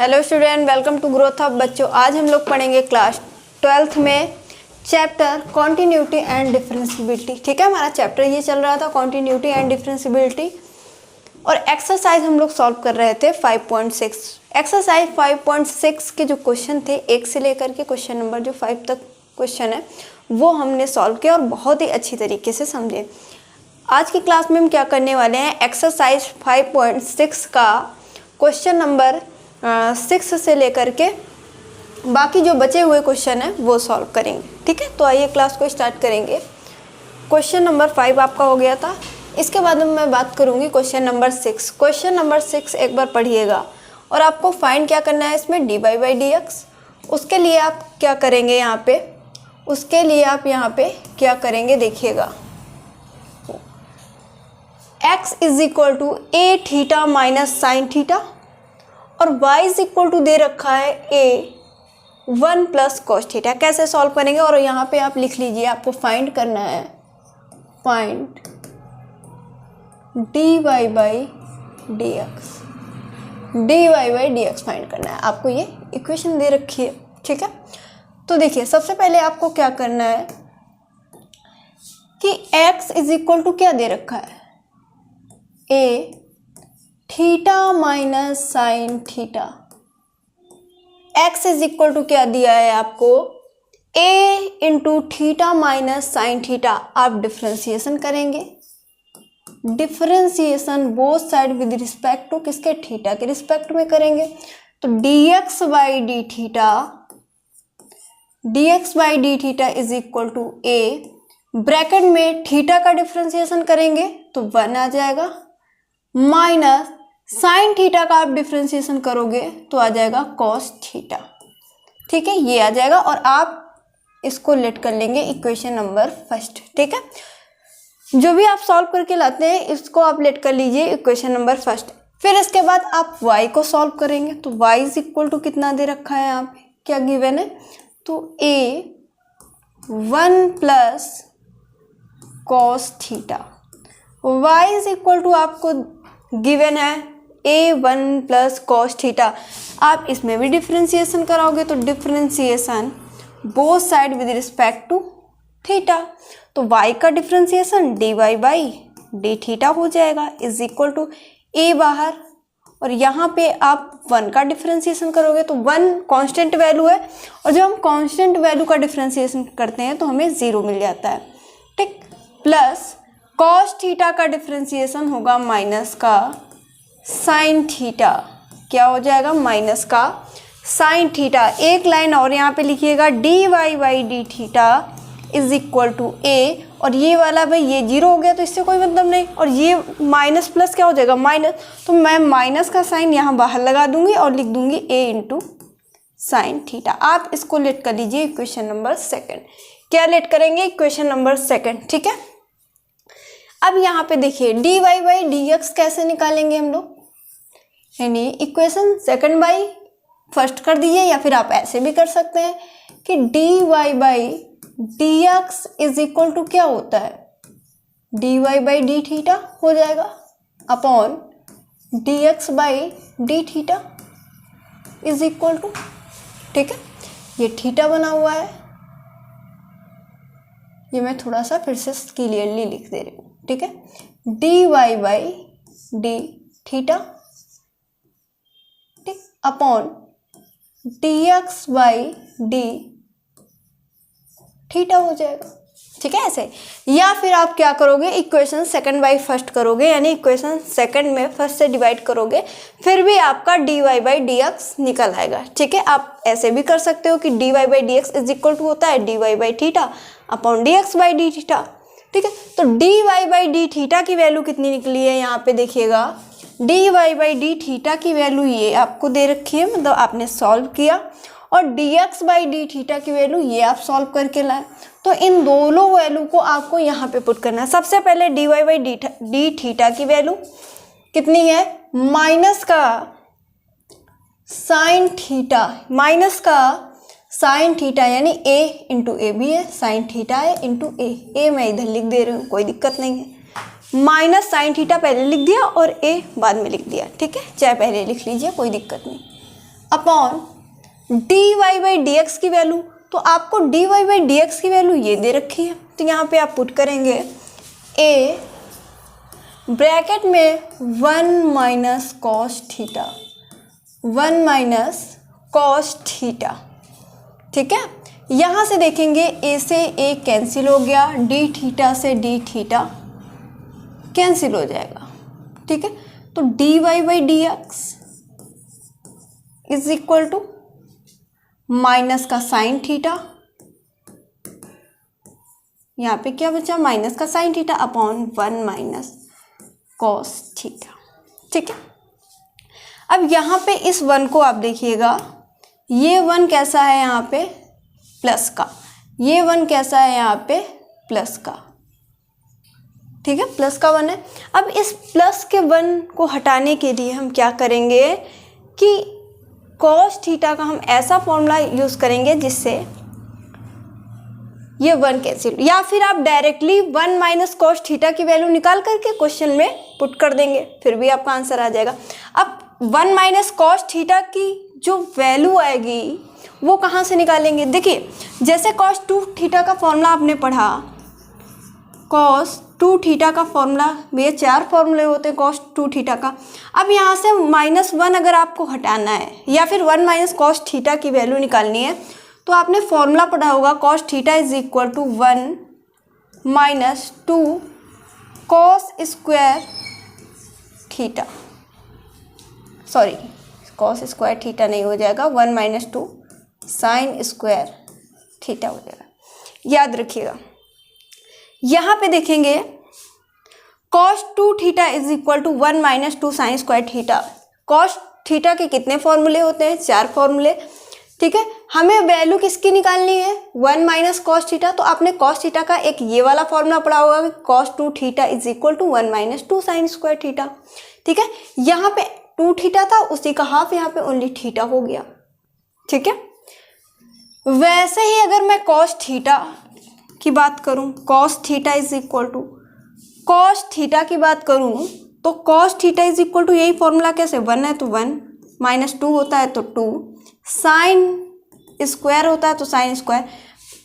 Hello student, welcome to growth of बच्चों। आज हम लोग पढ़ेंगे क्लास 12th में चैप्टर कॉन्टिन्यूटी एंड डिफरेंशियबिलिटी। ठीक है, हमारा चैप्टर ये चल रहा था कॉन्टिन्यूटी एंड डिफरेंशियबिलिटी, और एक्सरसाइज हम लोग सॉल्व कर रहे थे 5.6। एक्सरसाइज 5.6 के जो क्वेश्चन थे 1 से लेकर के क्वेश्चन नंबर जो 5 तक क्वेश्चन है वो हमने सॉल्व किया और बहुत ही अच्छी तरीके से समझे। आज की क्लास में हम क्या करने वाले हैं, एक्सरसाइज 5.6 का क्वेश्चन नंबर 6 से लेकर के बाकी जो बचे हुए क्वेश्चन हैं वो सॉल्व करेंगे। ठीक है, तो आइए क्लास को स्टार्ट करेंगे। क्वेश्चन नंबर 5 आपका हो गया था, इसके बाद मैं बात करूंगी क्वेश्चन नंबर 6। क्वेश्चन नंबर 6 एक बार पढ़िएगा और आपको फाइंड क्या करना है इसमें, dy बाई डी एक्स। उसके लिए आप क्या करेंगे यहाँ पे, क्या करेंगे देखिएगा, x is equal to a theta minus sine theta और y इज इक्वल टू दे रखा है a 1 प्लस कॉस थीटा। कैसे सॉल्व करेंगे, और यहाँ पे आप लिख लीजिए, आपको फाइंड करना है, find dy by d x find करना है आपको। ये इक्वेशन दे रखी है। ठीक है, तो देखिए सबसे पहले आपको क्या करना है कि x इज इक्वल टू क्या दे रखा है, a theta minus sine theta. x is equal to क्या दिया है आपको, a into theta minus sine theta. आप डिफ्रेंसिएशन करेंगे, differentiation both side with respect to किसके, थीटा के रिस्पेक्ट में करेंगे। तो dx by d theta is equal to a, bracket में थीटा का डिफ्रेंसिएशन करेंगे तो 1 आ जाएगा, माइनस साइन थीटा का आप डिफ्रेंसिएशन करोगे तो आ जाएगा कॉस थीटा। ठीक है, ये आ जाएगा और आप इसको लेट कर लेंगे इक्वेशन नंबर फर्स्ट। ठीक है, जो भी आप सॉल्व करके लाते हैं इसको आप लेट कर लीजिए इक्वेशन नंबर फर्स्ट। फिर इसके बाद आप y को सॉल्व करेंगे तो y इज इक्वल टू कितना दे रखा है, यहाँ पे क्या गिवन है, तो a 1 plus cos theta, y is equal to आपको गिवन है a1 प्लस कॉस थीटा। आप इसमें भी डिफ्रेंसिएशन कराओगे तो differentiation both side with respect to theta, तो y का differentiation dy by d theta हो जाएगा इज इक्वल टू a बाहर, और यहाँ पे आप 1 का डिफ्रेंसिएशन करोगे तो 1 कांस्टेंट वैल्यू है, और जब हम कांस्टेंट वैल्यू का डिफ्रेंसिएशन करते हैं तो हमें 0 मिल जाता है। ठीक, प्लस कॉस थीटा का डिफ्रेंसिएशन होगा माइनस का साइन थीटा, क्या हो जाएगा, माइनस का साइन थीटा। एक लाइन और यहाँ पे लिखिएगा, dy by d theta is equal to a, और ये वाला भाई ये 0 हो गया तो इससे कोई मतलब नहीं, और ये माइनस प्लस क्या हो जाएगा, माइनस, तो मैं माइनस का साइन यहाँ बाहर लगा दूंगी और लिख दूंगी a इंटू साइन थीटा। आप इसको लेट कर लीजिए इक्वेशन नंबर सेकंड। क्या लेट करेंगे, इक्वेशन नंबर सेकंड। ठीक है, अब यहाँ पे देखिए dy बाई डी एक्स कैसे निकालेंगे हम लोग, यानी इक्वेशन सेकंड बाई फर्स्ट कर दीजिए, या फिर आप ऐसे भी कर सकते हैं कि dy by d x is equal to क्या होता है, dy बाई डी थीटा हो जाएगा upon dx by d theta is equal to, ठीक है, ये थीटा बना हुआ है, ये मैं थोड़ा सा फिर से क्लियरली लिख दे रही हूँ। ठीक है, dy बाई डी थीटा, ठीक, upon dx by d theta हो जाएगा। ठीक है, ऐसे, या फिर आप क्या करोगे, इक्वेशन सेकंड बाई फर्स्ट करोगे, यानी इक्वेशन सेकंड में फर्स्ट से डिवाइड करोगे, फिर भी आपका dy बाई डी एक्स निकल आएगा। ठीक है, आप ऐसे भी कर सकते हो कि dy by d x is equal to होता है dy by theta upon dx by d theta. ठीक है, तो dy बाई डी थीटा की वैल्यू कितनी निकली है, यहाँ पे देखिएगा, dy बाई डी थीटा की वैल्यू ये आपको दे रखी है, मतलब आपने सॉल्व किया, और dx बाई डी थीटा की वैल्यू ये आप सॉल्व करके लाए, तो इन दोनों वैल्यू को आपको यहाँ पे पुट करना है। सबसे पहले dy बाई डी थीटा की वैल्यू कितनी है, माइनस का साइन थीटा, यानी a इंटू ए भी है, साइन थीटा है इंटू a मैं इधर लिख दे रही हूँ, कोई दिक्कत नहीं है, माइनस साइन थीटा पहले लिख दिया और a बाद में लिख दिया। ठीक है, चाहे पहले लिख लीजिए, कोई दिक्कत नहीं। Upon d y by d x की वैल्यू, तो आपको d y by d x की वैल्यू ये दे रखी है, तो यहाँ पे आप पुट करेंगे ए ब्रैकेट में 1 minus cos theta, 1 minus cos theta, ठीक है। यहाँ से देखेंगे ए से ए कैंसिल हो गया, डी थीटा से डी थीटा कैंसिल हो जाएगा, ठीक है। तो d y by d x is equal to minus का साइन थीटा, यहाँ पे क्या बचा माइनस का sine theta upon 1 minus cos theta, ठीक है। अब यहाँ पे इस 1 को आप देखिएगा, ये 1 कैसा है यहाँ पे प्लस का, ये 1 कैसा है यहाँ पे प्लस का, ठीक है, प्लस का 1 है। अब इस प्लस के 1 को हटाने के लिए हम क्या करेंगे कि कॉस थीटा का हम ऐसा फॉर्मूला यूज़ करेंगे जिससे ये 1 कैंसिल, या फिर आप डायरेक्टली 1 माइनस कॉस थीटा की वैल्यू निकाल करके क्वेश्चन में पुट कर देंगे, फिर भी आपका आंसर आ जाएगा। अब 1 माइनस कॉस थीटा की जो वैल्यू आएगी वो कहाँ से निकालेंगे, देखिए जैसे कॉस 2 थीटा का फॉर्मूला आपने पढ़ा, कॉस 2 थीटा का फॉर्मूला, ये 4 फॉर्मूले होते हैं कॉस 2 थीटा का। अब यहाँ से -1 अगर आपको हटाना है या फिर 1 माइनस कॉस थीटा की वैल्यू निकालनी है, तो आपने फॉर्मूला पढ़ा होगा cos theta is equal to 1 minus 2 cos square theta, sorry cos square theta नहीं हो जाएगा, 1 माइनस 2 साइन स्क्वायर थीटा हो जाएगा। याद रखिएगा, यहाँ पे देखेंगे cos 2 theta is equal to 1 minus 2 sine square theta. Cos theta के कितने फॉर्मूले होते हैं, 4 फॉर्मूले, ठीक है। हमें वैल्यू किसकी निकालनी है, 1 माइनस कॉस थीटा, तो आपने कॉस थीटा का एक ये वाला फॉर्मूला पढ़ा होगा कि cos 2 theta is equal to 1 minus 2 sine square theta, ठीक है। यहाँ पे 2 थीटा था, उसी का हाफ यहाँ पे ओनली थीटा हो गया, ठीक है। वैसे ही अगर मैं कॉस थीटा की बात करूं, cos theta is equal to cos theta की बात करूं, तो cos theta is equal to यही फॉर्मूला कैसे, 1 है तो 1 माइनस 2 होता है तो 2, साइन स्क्वायर होता है तो साइन स्क्वायर,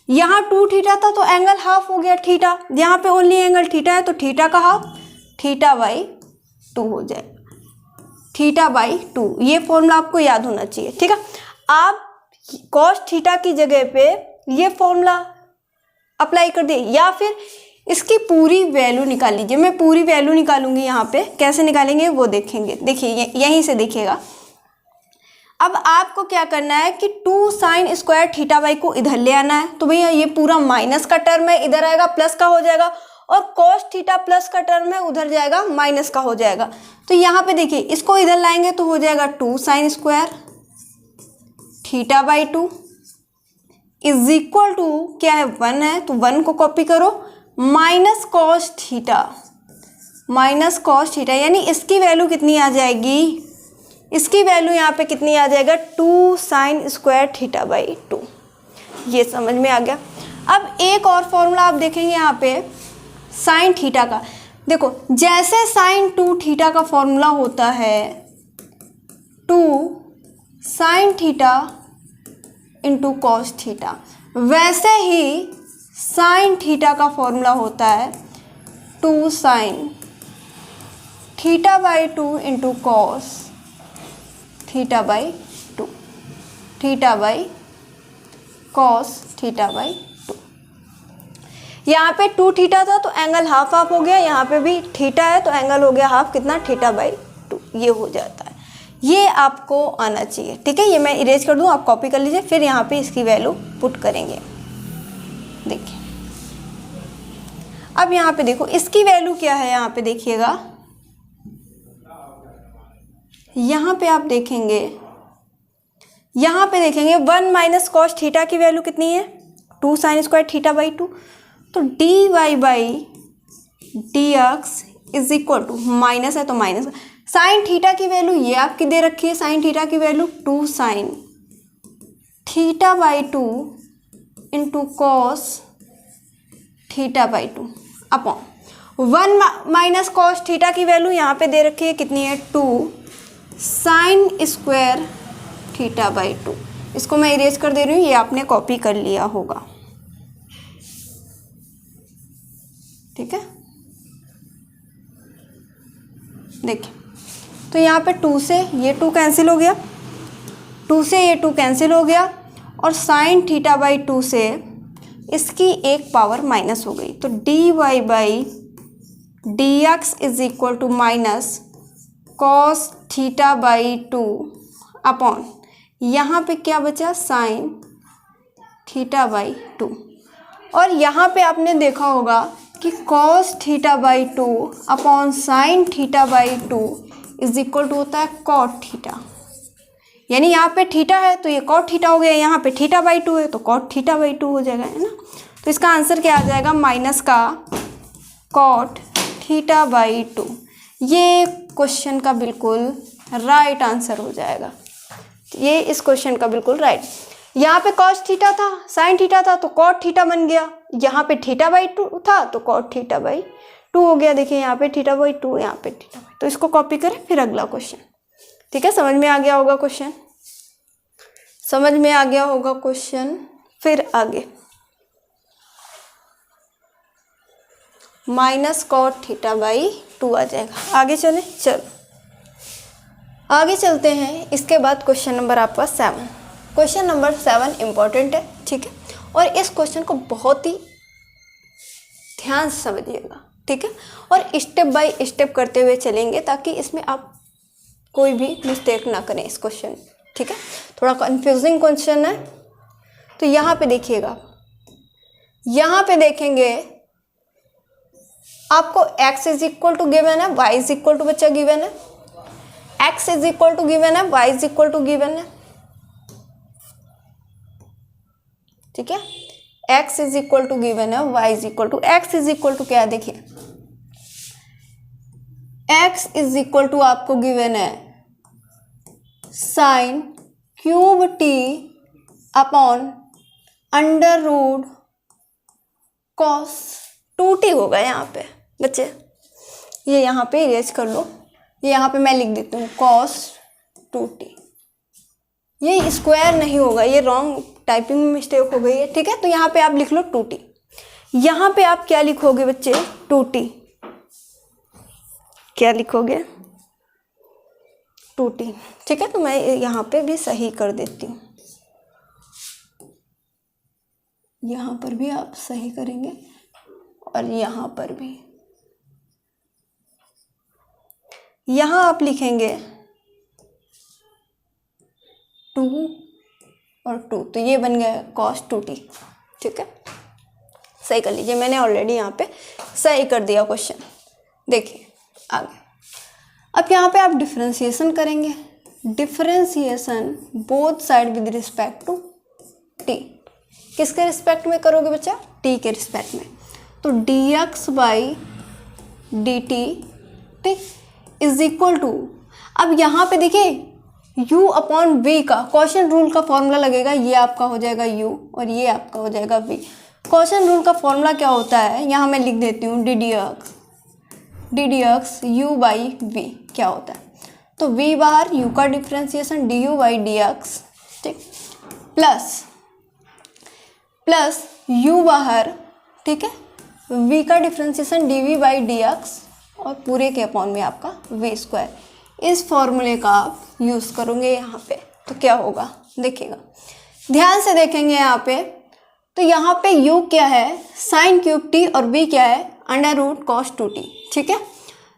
यहाँ 2 थीटा था तो एंगल हाफ हो गया थीटा, यहाँ पे ओनली एंगल थीटा है तो थीटा का हाफ थीटा बाई 2 हो जाएगा, थीटा बाई 2। ये फॉर्मूला आपको याद होना चाहिए, ठीक है। आप कॉस थीटा की जगह पे ये फॉर्मूला अप्लाई कर दिए, या फिर इसकी पूरी वैल्यू निकाल लीजिए। मैं पूरी वैल्यू निकालूंगी, यहाँ पे कैसे निकालेंगे वो देखेंगे, देखिए यहीं से देखिएगा। अब आपको क्या करना है कि 2 साइन स्क्वायर थीटा बाई को इधर ले आना है, तो भैया ये पूरा माइनस का टर्म है, इधर आएगा प्लस का हो जाएगा, और कॉस थीटा प्लस का टर्म है, उधर जाएगा माइनस का हो जाएगा। तो यहाँ पे देखिए इसको इधर लाएंगे तो हो जाएगा 2 sine square theta by 2 is equal to क्या है, 1 है तो 1 को कॉपी करो, माइनस कॉस थीटा, यानी इसकी वैल्यू कितनी आ जाएगी, इसकी वैल्यू यहाँ पे कितनी आ जाएगा, 2 साइन स्क्वायर थीटा बाई 2। ये समझ में आ गया। अब एक और फॉर्मूला आप देखेंगे यहाँ पे साइन थीटा का, देखो जैसे साइन 2 थीटा का फॉर्मूला होता है 2 sine theta into cos theta, वैसे ही साइन थीटा का फॉर्मूला होता है 2 sine theta by 2 into cos theta by 2, theta by cos theta by 2। यहाँ पे 2 थीटा था तो एंगल हाफ हाफ हो गया, यहाँ पे भी थीटा है तो एंगल हो गया हाफ, कितना, थीटा बाई 2, ये हो जाता है। ये आपको आना चाहिए, ठीक है। ये मैं इरेज कर दूँ, आप कॉपी कर लीजिए, फिर यहाँ पे इसकी वैल्यू पुट करेंगे। देखिए अब यहाँ पे देखो इसकी वैल्यू क्या है, यहाँ पे देखिएगा, यहाँ पे आप देखेंगे, यहाँ पे देखेंगे 1 माइनस कॉस थीटा की वैल्यू कितनी है, 2 साइन स्क्वायर थीटा बाई 2, तो d y by d x is equal to, minus है तो माइनस, साइन थीटा की वैल्यू ये आपकी दे रखी है, साइन थीटा की value 2 sine theta by 2 into cos theta by 2 upon 1 minus cos theta की वैल्यू यहाँ पे दे रखी है, कितनी है, 2 साइन स्क्वायर थीटा बाई 2। इसको मैं इरेज कर दे रही हूँ, ये आपने कॉपी कर लिया होगा, ठीक है। देखिए तो यहाँ पे 2 से ये 2 कैंसिल हो गया, 2 से ये 2 कैंसिल हो गया, और साइन थीटा बाई 2 से इसकी एक पावर माइनस हो गई, तो d y by d x is equal to minus cos theta by 2 upon यहाँ पे क्या बचा, साइन थीटा बाई 2। और यहाँ पे आपने देखा होगा कि cos theta by 2 upon sine theta by 2 is equal to होता है कॉट थीटा, यानी यहाँ पे थीटा है तो ये कॉट थीटा हो गया, यहाँ पे थीटा बाई 2 है तो कॉट थीटा बाई 2 हो जाएगा, है ना। तो इसका आंसर क्या आ जाएगा, माइनस का कॉट थीटा बाई 2। ये क्वेश्चन का बिल्कुल राइट आंसर हो जाएगा, ये इस क्वेश्चन का बिल्कुल राइट। यहाँ पे कॉस थीटा था, साइन थीटा था तो कॉट थीटा बन गया, यहाँ पे थीटा बाई 2 था तो कॉट थीटा बाई 2 हो गया। देखिए यहाँ पे थीटा बाई 2, यहाँ पे थीटा बाई, तो इसको कॉपी करें, फिर अगला क्वेश्चन, ठीक है। समझ में आ गया होगा क्वेश्चन, समझ में आ गया होगा क्वेश्चन। फिर आगे माइनस कॉट थीटा बाई 2 आ जाएगा। आगे चलें, चलो आगे चलते हैं। इसके बाद क्वेश्चन नंबर आपका 7। क्वेश्चन नंबर 7 इम्पॉर्टेंट है, ठीक है, और इस क्वेश्चन को बहुत ही ध्यान से समझिएगा, ठीक है, और स्टेप बाय स्टेप करते हुए चलेंगे ताकि इसमें आप कोई भी मिस्टेक ना करें इस क्वेश्चन, ठीक है। थोड़ा कंफ्यूजिंग क्वेश्चन है, तो यहाँ पे देखिएगा, यहाँ पे देखेंगे आपको x is equal to given है, y इज इक्वल टू बच्चा गिवन है, x is equal to given है, y is equal to given है, ठीक है। x is equal to given है, y is equal to, x is equal to क्या है, देखिए x इज इक्वल टू आपको गिवन है sine cube t upon under root cos 2t होगा। यहाँ पे बच्चे ये यहाँ पे इरेज कर लो, ये यहाँ पे मैं लिख देती हूँ कॉस 2t, ये स्क्वायर नहीं होगा, ये रॉन्ग टाइपिंग में मिस्टेक हो गई है, ठीक है। तो यहाँ पे आप लिख लो 2t, यहाँ पे आप क्या लिखोगे बच्चे, 2t, क्या लिखोगे 2t, ठीक है। तो मैं यहाँ पे भी सही कर देती हूँ, यहाँ पर भी आप सही करेंगे और यहाँ पर भी, यहाँ आप लिखेंगे 2 और 2, तो ये बन गया cos 2t, ठीक है। सही कर लीजिए, मैंने ऑलरेडी यहाँ पे सही कर दिया क्वेश्चन। देखिए आगे, अब यहाँ पे आप डिफरेंशिएशन करेंगे, differentiation both side with respect to t। किसके रिस्पेक्ट में करोगे बच्चा, t के रिस्पेक्ट में, तो dx बाई dt, ठीक, इज इक्वल टू, अब यहाँ पे देखिए u अपॉन v का क्वेश्चन रूल का फॉर्मूला लगेगा, ये आपका हो जाएगा u और ये आपका हो जाएगा v। क्वेश्चन रूल का फॉर्मूला क्या होता है, यहाँ मैं लिख देती हूँ ddx u बाई v क्या होता है, तो v बाहर, u का डिफ्रेंसिएशन du बाई dx, ठीक, प्लस u बाहर, ठीक है, v का डिफ्रेंसिएशन dv बाई dx और पूरे के अपॉन में आपका v स्क्वायर। इस फॉर्मूले का आप यूज़ करोगे यहाँ पे, तो क्या होगा देखिएगा, ध्यान से देखेंगे यहाँ पे, तो यहाँ पे u क्या है, साइन क्यूब t, और v क्या है, अंडर रूट कॉस 2t, ठीक है।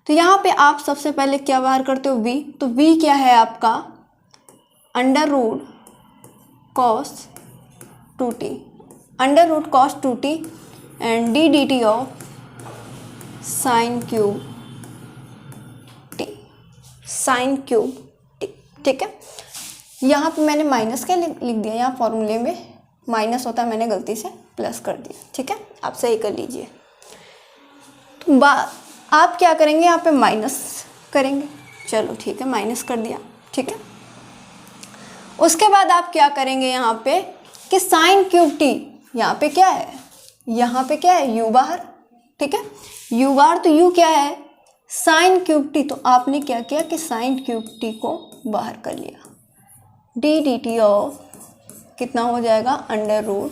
तो यहाँ पे आप सबसे पहले क्या बाहर करते हो, v, तो v क्या है आपका under root cos 2t, under root cos 2t and d dt of sine cube t, sine cube t, ठीक है। यहाँ पे मैंने माइनस क्या लिख दिया, यहाँ फॉर्मूले में माइनस होता है, मैंने गलती से प्लस कर दिया, ठीक है, आप सही कर लीजिए। तो आप क्या करेंगे, यहाँ पे माइनस करेंगे, चलो ठीक है, माइनस कर दिया, ठीक है। उसके बाद आप क्या करेंगे यहाँ पे कि साइन क्यूब t, यहाँ पे क्या है, यहाँ पे क्या है, u बाहर, ठीक है, u बाहर, तो u क्या है साइन क्यूब t, तो आपने क्या किया कि साइन क्यूब t को बाहर कर लिया, डी डी टी ऑफ कितना हो जाएगा under root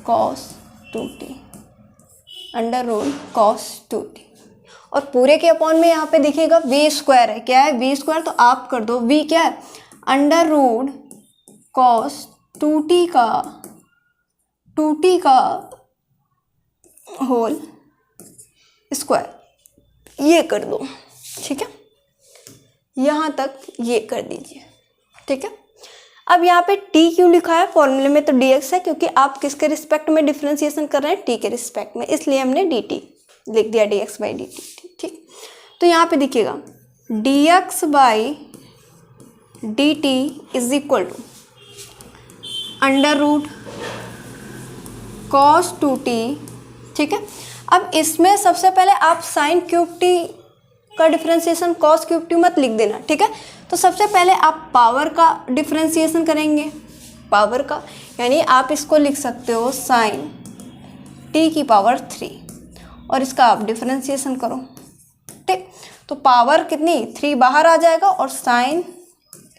cos 2t, under root cos 2t। और पूरे के अपॉन में यहाँ पे देखिएगा वी स्क्वायर है, क्या है वी स्क्वायर, तो आप कर दो वी क्या है अंडर रूट कॉस 2t का होल स्क्वायर, ये कर दो, ठीक है, यहाँ तक ये कर दीजिए, ठीक है। अब यहाँ पे t क्यों लिखा है फॉर्मूले में, तो dx है, क्योंकि आप किसके रिस्पेक्ट में डिफरेंशिएशन कर रहे हैं, t के रिस्पेक्ट में, इसलिए हमने dt लिख दिया dx बाई dt, ठीक। तो यहाँ पे देखिएगा dx by dt is equal to under root cos 2t, ठीक है। अब इसमें सबसे पहले आप साइन क्यूब t का डिफरेंशिएशन कॉस क्यूब t मत लिख देना, ठीक है। तो सबसे पहले आप पावर का डिफरेंशिएशन करेंगे, पावर का, यानी आप इसको लिख सकते हो साइन t की पावर 3 और इसका आप डिफरेंशिएशन करो, ठीक। तो पावर कितनी 3 बाहर आ जाएगा और साइन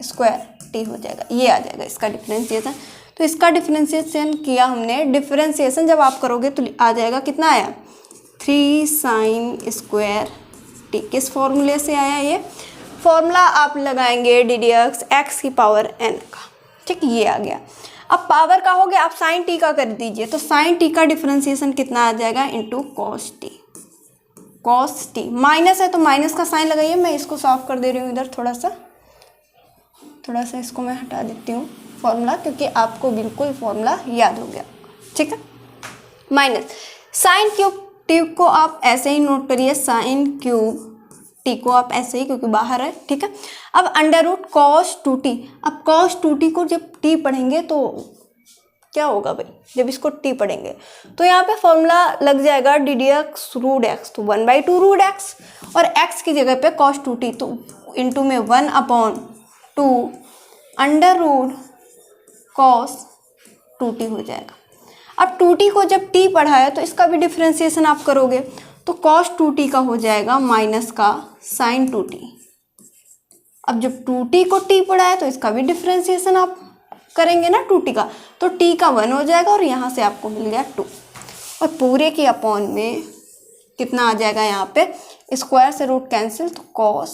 स्क्वायर t हो जाएगा, ये आ जाएगा इसका डिफरेंशिएशन। तो इसका डिफरेंशिएशन किया हमने, डिफरेंशिएशन जब आप करोगे तो आ जाएगा कितना आया 3 साइन स्क्वायर t, किस फॉर्मूले से आया, ये फॉर्मूला आप लगाएंगे डी डी एक्स की पावर n का, ठीक, ये आ गया। अब पावर का हो गया, आप साइन t का कर दीजिए, तो साइन t का डिफरेंशिएशन कितना आ जाएगा into cos t, cos t minus है तो माइनस का साइन लगाइए, मैं इसको सॉल्व कर दे रही हूँ इधर, थोड़ा सा इसको मैं हटा देती हूँ फॉर्मूला, क्योंकि आपको बिल्कुल फॉर्मूला याद हो गया, ठीक है। माइनस साइन क्यूब टी को आप ऐसे ही नोट करिए, साइन क्यूब टी को आप ऐसे ही, क्योंकि बाहर है, ठीक है। अब अंडर रूट कॉस 2t, अब कॉस 2t को जब t पढ़ेंगे तो क्या होगा भाई, जब इसको t पढ़ेंगे तो यहाँ पे फॉर्मूला लग जाएगा d d x root x, तो 1/2 रूट एक्स, और x की जगह पे कॉस 2t, तो इंटू में 1/2 अंडर रूट कॉस 2t हो जाएगा। अब 2t को जब t पढ़ा है तो इसका भी डिफरेंशिएशन आप करोगे, तो cos 2t का हो जाएगा माइनस का sin 2t। अब जब 2t को t पढ़ा है तो इसका भी डिफरेंशिएशन आप करेंगे ना 2t का, तो t का 1 हो जाएगा और यहाँ से आपको मिल गया 2, और पूरे के अपॉन में कितना आ जाएगा, यहाँ पे स्क्वायर से रूट कैंसिल, तो cos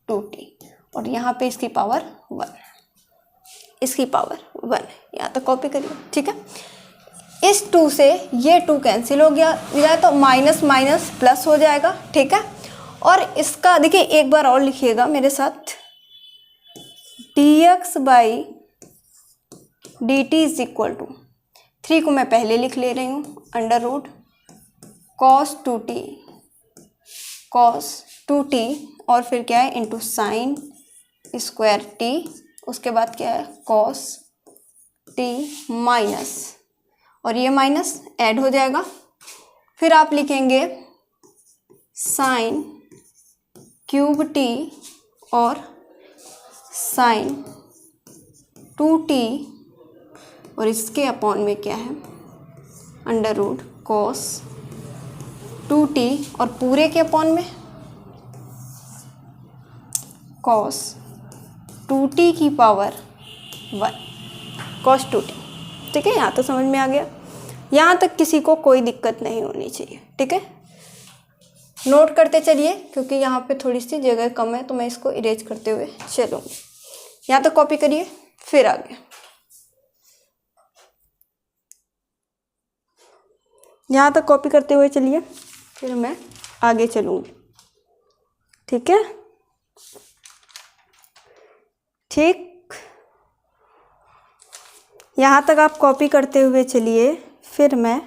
2t, और यहाँ पे इसकी पावर 1, इसकी पावर 1, यहाँ तक कॉपी करिए, ठीक है। इस 2 से ये 2 कैंसिल हो गया जाए तो माइनस माइनस प्लस हो जाएगा, ठीक है। और इसका देखिए एक बार और लिखिएगा मेरे साथ, dx by dt is equal to 3 को मैं पहले लिख ले रही हूँ अंडर रूट कॉस 2t और फिर क्या है इंटू साइन स्क्वायर t, उसके बाद क्या है cos t माइनस, और ये माइनस ऐड हो जाएगा, फिर आप लिखेंगे साइन क्यूब t और साइन 2t, और इसके अपॉन में क्या है अंडर रूट cos 2t, और पूरे के अपॉन में cos 2t की पावर 1, cos 2t, ठीक है। यहाँ तो समझ में आ गया, यहाँ तक किसी को कोई दिक्कत नहीं होनी चाहिए, ठीक है। नोट करते चलिए, क्योंकि यहाँ पे थोड़ी सी जगह कम है तो मैं इसको इरेज करते हुए चलूँगी। यहाँ तक कॉपी करिए, फिर आगे यहाँ तक कॉपी करते हुए चलिए, फिर मैं आगे चलूँगी, ठीक है, ठीक। यहाँ तक आप कॉपी करते हुए चलिए, फिर मैं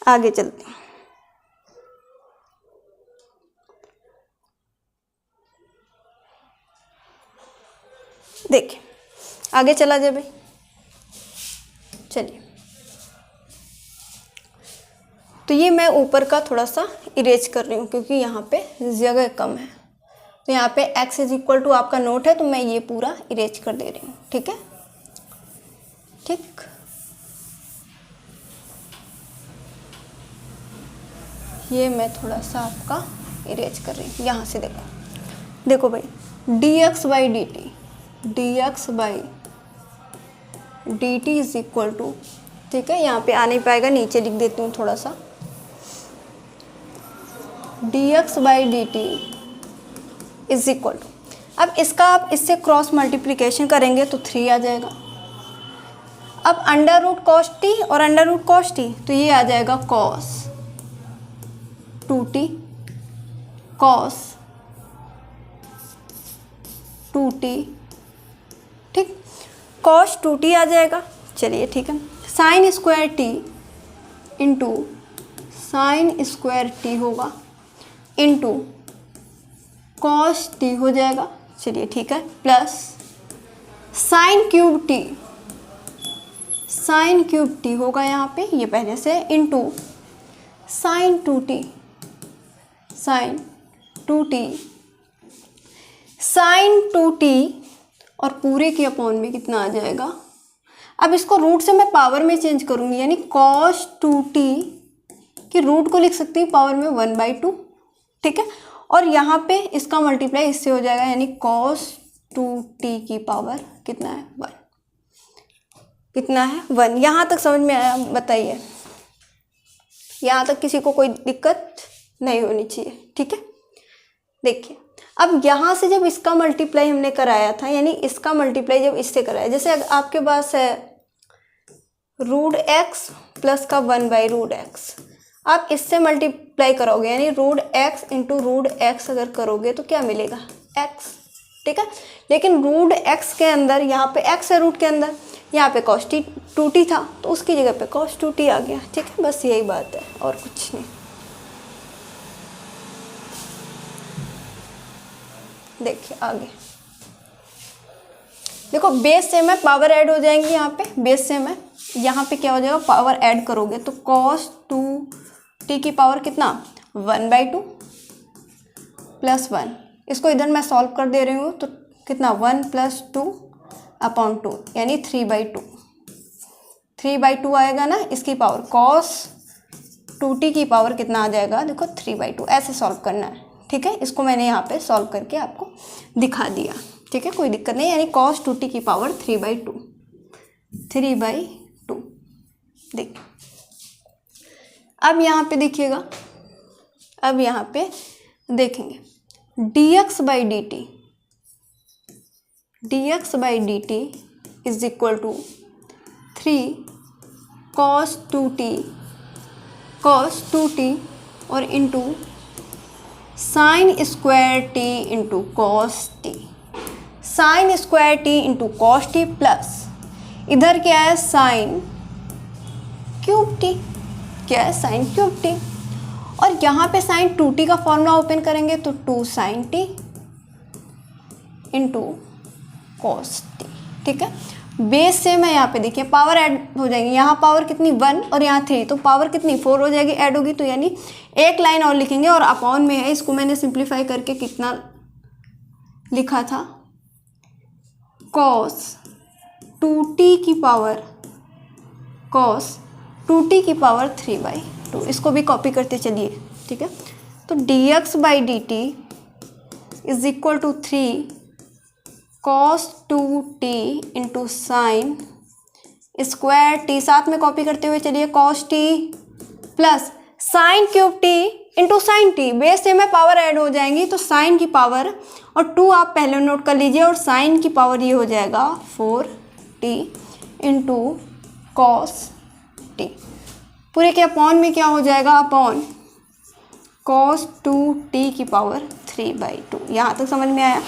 आगे चलती हूँ। देखिए आगे चला जाए भाई, चलिए। तो ये मैं ऊपर का थोड़ा सा इरेज कर रही हूँ क्योंकि यहाँ पे जगह कम है, तो यहाँ पे x इज इक्वल टू आपका नोट है, तो मैं ये पूरा इरेज कर दे रही हूँ, ठीक है, ठीक। ये मैं थोड़ा सा आपका इरेज कर रही हूँ, यहाँ से देखो भाई, dx by dt is equal to, ठीक है, यहाँ पे आ नहीं पाएगा, नीचे लिख देती हूँ थोड़ा सा, dx by dt is equal to, अब इसका आप इससे क्रॉस मल्टीप्लिकेशन करेंगे तो 3 आ जाएगा। अब अंडर रूट कॉस टी और अंडर रूट कॉस टी, तो ये आ जाएगा कॉस 2t, कॉस 2t, ठीक, कॉस 2t आ जाएगा। चलिए ठीक है, sign square t into sine square T होगा इंटू कॉस टी हो जाएगा। चलिए ठीक है, plus sine cube T, sign cube T होगा यहाँ पे, ये पहले से, into sine 2t, sine 2t, sine 2t और पूरे के अपॉन में कितना आ जाएगा। अब इसको रूट से मैं पावर में चेंज करूँगी, यानी कॉस 2t की रूट को लिख सकती हूँ पावर में 1/2, ठीक है, और यहाँ पे इसका मल्टीप्लाई इससे हो जाएगा, यानी कॉस 2t की पावर कितना है 1, कितना है 1। यहाँ तक समझ में आया? बताइए, यहाँ तक किसी को कोई दिक्कत नहीं होनी चाहिए, ठीक है। देखिए अब यहाँ से जब इसका मल्टीप्लाई हमने कराया था, यानी इसका मल्टीप्लाई जब इससे कराया, जैसे आपके पास है रूट एक्स प्लस का 1/√x, आप इससे मल्टीप्लाई करोगे, यानी root x into root x अगर करोगे तो क्या मिलेगा x, ठीक है। लेकिन रूट एक्स के अंदर यहाँ पे x है, रूट के अंदर यहाँ पे cos 2t था, तो उसकी जगह पे cos 2t आ गया, ठीक है, बस यही बात है और कुछ नहीं। देखिए आगे, देखो बेस सेम है, पावर ऐड हो जाएंगी, यहाँ पे बेस सेम है, यहाँ पे क्या हो जाएगा, पावर ऐड करोगे तो cos 2t की पावर कितना 1/2 प्लस 1, इसको इधर मैं सॉल्व कर दे रही हूँ तो कितना 1 + 2/2, यानी 3/2 आएगा ना इसकी पावर। cos 2t की पावर कितना आ जाएगा, देखो 3/2, ऐसे सॉल्व करना है, ठीक है। इसको मैंने यहाँ पे सॉल्व करके आपको दिखा दिया, ठीक है, कोई दिक्कत नहीं, यानी cos 2t की पावर 3/2। देखिए अब यहाँ पे देखिएगा, अब यहाँ पे देखेंगे dx by dt is equal to 3 cos 2t और into sine square t into cos t, sine square t into cos t plus इधर क्या है साइन क्यूब टी, क्या है साइन क्यूब टी, और यहाँ पे साइन 2t का फॉर्मूला ओपन करेंगे तो 2 sin t into cos t, ठीक है। बेस सेम है, यहाँ पे देखिए पावर ऐड हो जाएगी, यहाँ पावर कितनी 1 और यहाँ 3, तो पावर कितनी 4 हो जाएगी, ऐड होगी, तो यानी एक लाइन और लिखेंगे और अपॉन में है, इसको मैंने सिंप्लीफाई करके कितना लिखा था, cos 2t की पावर 3/2, इसको भी कॉपी करते चलिए, ठीक है। तो dx by dt is equal to 3 cos 2t into sine square t, साथ में कॉपी करते हुए चलिए cos t plus sine cube t into sine t, base से में पावर ऐड हो जाएंगी, तो साइन की पावर और 2 आप पहले नोट कर लीजिए, और साइन की पावर ये हो जाएगा 4t इंटू कॉस टी, पूरे के अपॉन में क्या हो जाएगा, अपॉन cos 2t की पावर 3/2। यहाँ तक समझ में आया?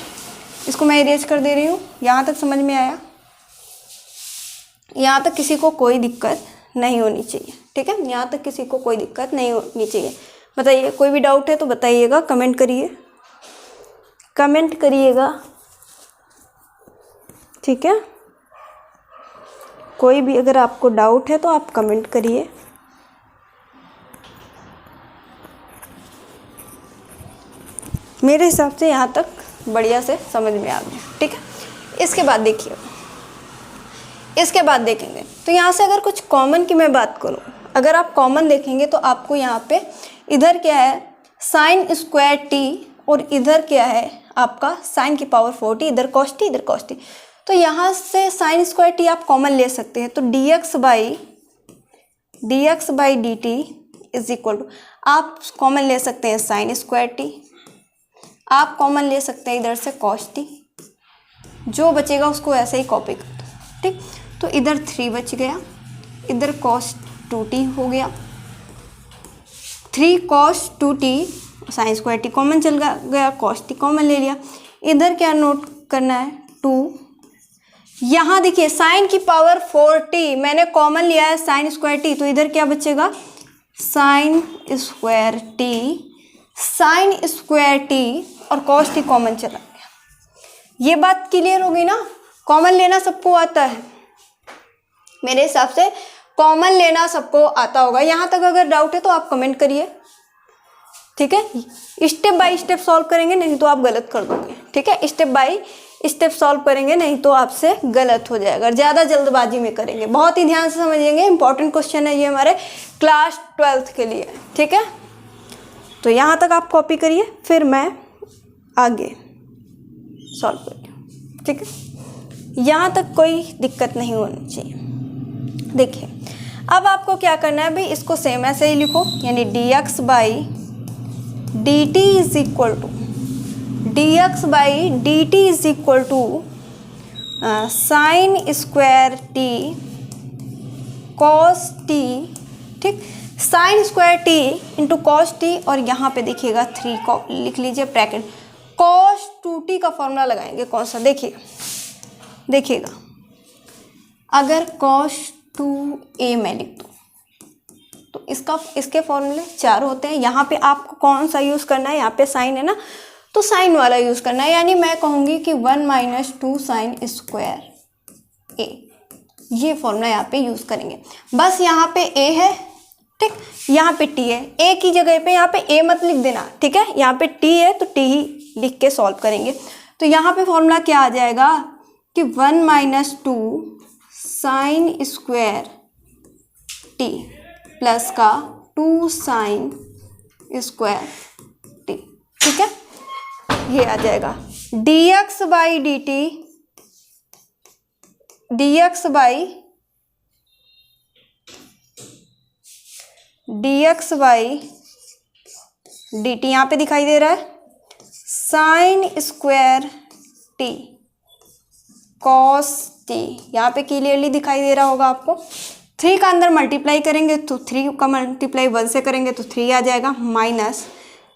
इसको मैं इरेज कर दे रही हूँ, यहाँ तक समझ में आया? यहाँ तक किसी को कोई दिक्कत नहीं होनी चाहिए, ठीक है, यहाँ तक किसी को कोई दिक्कत नहीं होनी चाहिए। बताइए, कोई भी डाउट है तो बताइएगा, कमेंट करिएगा, ठीक है। कोई भी अगर आपको डाउट है तो आप कमेंट करिए। मेरे हिसाब से यहाँ तक बढ़िया से समझ में आ गया, ठीक है। इसके बाद देखिए, इसके बाद देखेंगे तो यहाँ से अगर कुछ कॉमन की मैं बात करूँ, अगर आप कॉमन देखेंगे तो आपको यहाँ पे इधर क्या है साइन स्क्वायर टी और इधर क्या है आपका साइन की पावर 4t, इधर cos t इधर cos t, तो यहाँ से साइन स्क्वायर टी आप कॉमन ले सकते हैं, तो dx by dt is equal to, आप कॉमन ले सकते हैं साइन स्क्वायर टी, आप कॉमन ले सकते हैं इधर से cos t, जो बचेगा उसको ऐसे ही कॉपी कर दो, ठीक। तो इधर 3 बच गया, इधर cos 2t हो गया, 3 cos 2t, sine square T common चल गया, cos t कॉमन ले लिया, इधर क्या नोट करना है 2, यहाँ देखिए साइन की पावर 4t मैंने कॉमन लिया है साइन स्क्वायर टी, तो इधर क्या बचेगा साइन स्क्वायर टी और cos t कॉमन चला गया। ये बात क्लियर हो गई ना, कॉमन लेना सबको आता है, मेरे हिसाब से कॉमन लेना सबको आता होगा। यहाँ तक अगर डाउट है तो आप कमेंट करिए, ठीक है। स्टेप बाय स्टेप सॉल्व करेंगे, नहीं तो आप गलत कर दोगे, ठीक है। स्टेप बाय स्टेप सॉल्व करेंगे, नहीं तो आपसे गलत हो जाएगा, ज़्यादा जल्दबाजी में करेंगे। बहुत ही ध्यान से समझिएंगे, इंपॉर्टेंट क्वेश्चन है ये हमारे क्लास 12th के लिए, ठीक है। तो यहाँ तक आप कॉपी करिए, फिर मैं आगे सॉल्व करती हूँ, ठीक है। यहाँ तक कोई दिक्कत नहीं होनी चाहिए। देखिए अब आपको क्या करना है भाई, इसको सेम ऐसे ही लिखो, यानी dx by dt is equal to sine square t cos t, ठीक। Sine square t into cos t, और यहाँ पे देखिएगा 3 को लिख लीजिए ब्रैकेट, cos 2t का फॉर्मूला लगाएंगे, कौन सा देखिएगा अगर cos 2a मैं लिख दूँ तो इसके फॉर्मूले 4 होते हैं। यहाँ पे आपको कौन सा यूज़ करना है, यहाँ पे साइन है ना, तो साइन वाला यूज़ करना है, यानी मैं कहूँगी कि 1 - 2 साइन स्क्वायर a, ये फॉर्मूला यहाँ पे यूज़ करेंगे। बस यहाँ पे a है, ठीक, यहाँ पे t है, a की जगह पे यहाँ पे a मत लिख देना, ठीक है। यहाँ पे t है तो t ही लिख के सॉल्व करेंगे। तो यहाँ पे फॉर्मूला क्या आ जाएगा कि 1 - 2 साइन स्क्वायर टी प्लस का 2 साइन स्क्वायर टी, ठीक है। ये आ जाएगा dx बाई dt यहाँ पे दिखाई दे रहा है, sign square t cos T, यहाँ पे क्लियरली दिखाई दे रहा होगा आपको। 3 का अंदर मल्टीप्लाई करेंगे तो 3 का मल्टीप्लाई 1 से करेंगे तो 3 आ जाएगा, माइनस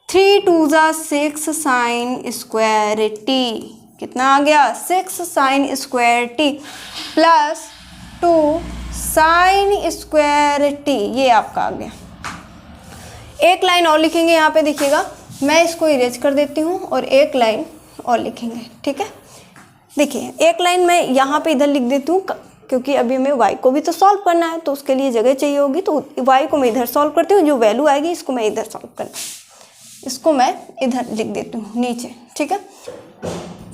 3 × 2 = 6 साइन स्क्वायर टी, कितना आ गया 6 sine square t plus 2 sine square T, ये आपका आ गया। एक लाइन और लिखेंगे यहाँ पे, देखिएगा मैं इसको इरेज कर देती हूँ और एक लाइन और लिखेंगे, ठीक है। देखिए एक लाइन मैं यहाँ पे इधर लिख देती हूँ, क्योंकि अभी हमें y को भी तो सॉल्व करना है, तो उसके लिए जगह चाहिए होगी, तो y को मैं इधर सॉल्व करती हूँ, जो वैल्यू आएगी इसको मैं इधर सॉल्व करती हूँ, इसको मैं इधर लिख देती हूँ नीचे, ठीक है।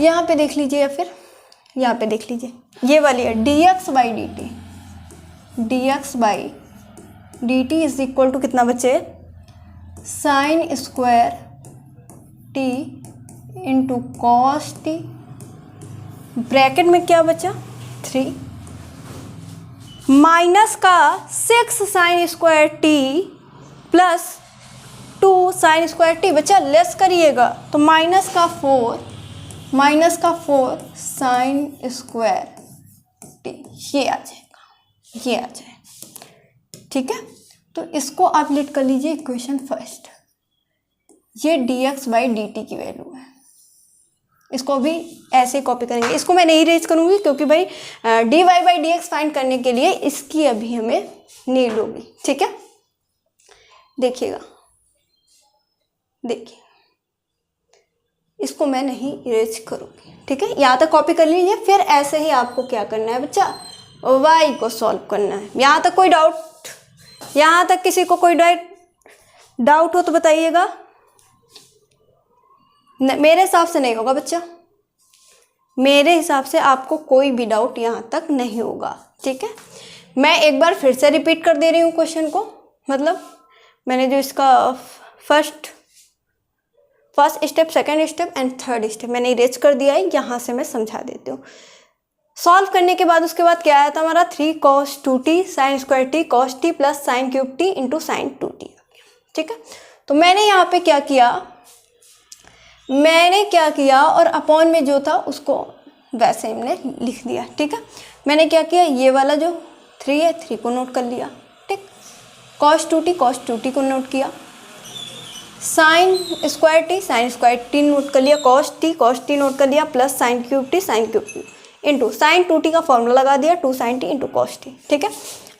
यहाँ पे देख लीजिए, या फिर यहाँ पे देख लीजिए, ये वाली है dx by dt is equal to कितना बचे, sine square t into cos t, bracket में क्या बचा 3, माइनस का 6 sine square t plus 2 sine square t बचा, लेस करिएगा तो माइनस का 4 साइन स्क्वायर टी, ये आ जाएगा, ठीक है। तो इसको आप लिख कर लीजिए इक्वेशन फर्स्ट, ये dx बाई dt की वैल्यू है, इसको भी ऐसे कॉपी करेंगे। इसको मैं नहीं रेज करूँगी क्योंकि भाई dy बाई dx फाइंड करने के लिए इसकी अभी हमें नीड होगी, ठीक है। देखिएगा, देखिए इसको मैं नहीं इरेज करूँगी, ठीक है। यहाँ तक कॉपी कर लीजिए, फिर ऐसे ही आपको क्या करना है बच्चा, y को सॉल्व करना है। यहाँ तक कोई डाउट, यहाँ तक किसी को कोई डाउट हो तो बताइएगा। मेरे हिसाब से नहीं होगा बच्चा, मेरे हिसाब से आपको कोई भी डाउट यहाँ तक नहीं होगा, ठीक है। मैं एक बार फिर से रिपीट कर दे रही हूँ क्वेश्चन को, मतलब मैंने जो इसका first first step, second step and third step मैंने इरेज कर दिया है, यहाँ से मैं समझा देती हूँ। सॉल्व करने के बाद उसके बाद क्या आया था हमारा 3 cos 2t sin square t cos t plus sin cube t into sine 2t। ठीक है, तो मैंने यहाँ पे क्या किया और अपॉन में जो था उसको वैसे हमने लिख दिया। ठीक है, मैंने क्या किया, ये वाला जो 3 है 3 को नोट कर लिया। ठीक, cos 2t को नोट किया, sin स्क्वायर t नोट कर लिया, cos t नोट कर लिया, plus sin cube t into sine 2t का फॉर्मूला लगा दिया 2 sin t into cos t। ठीक है,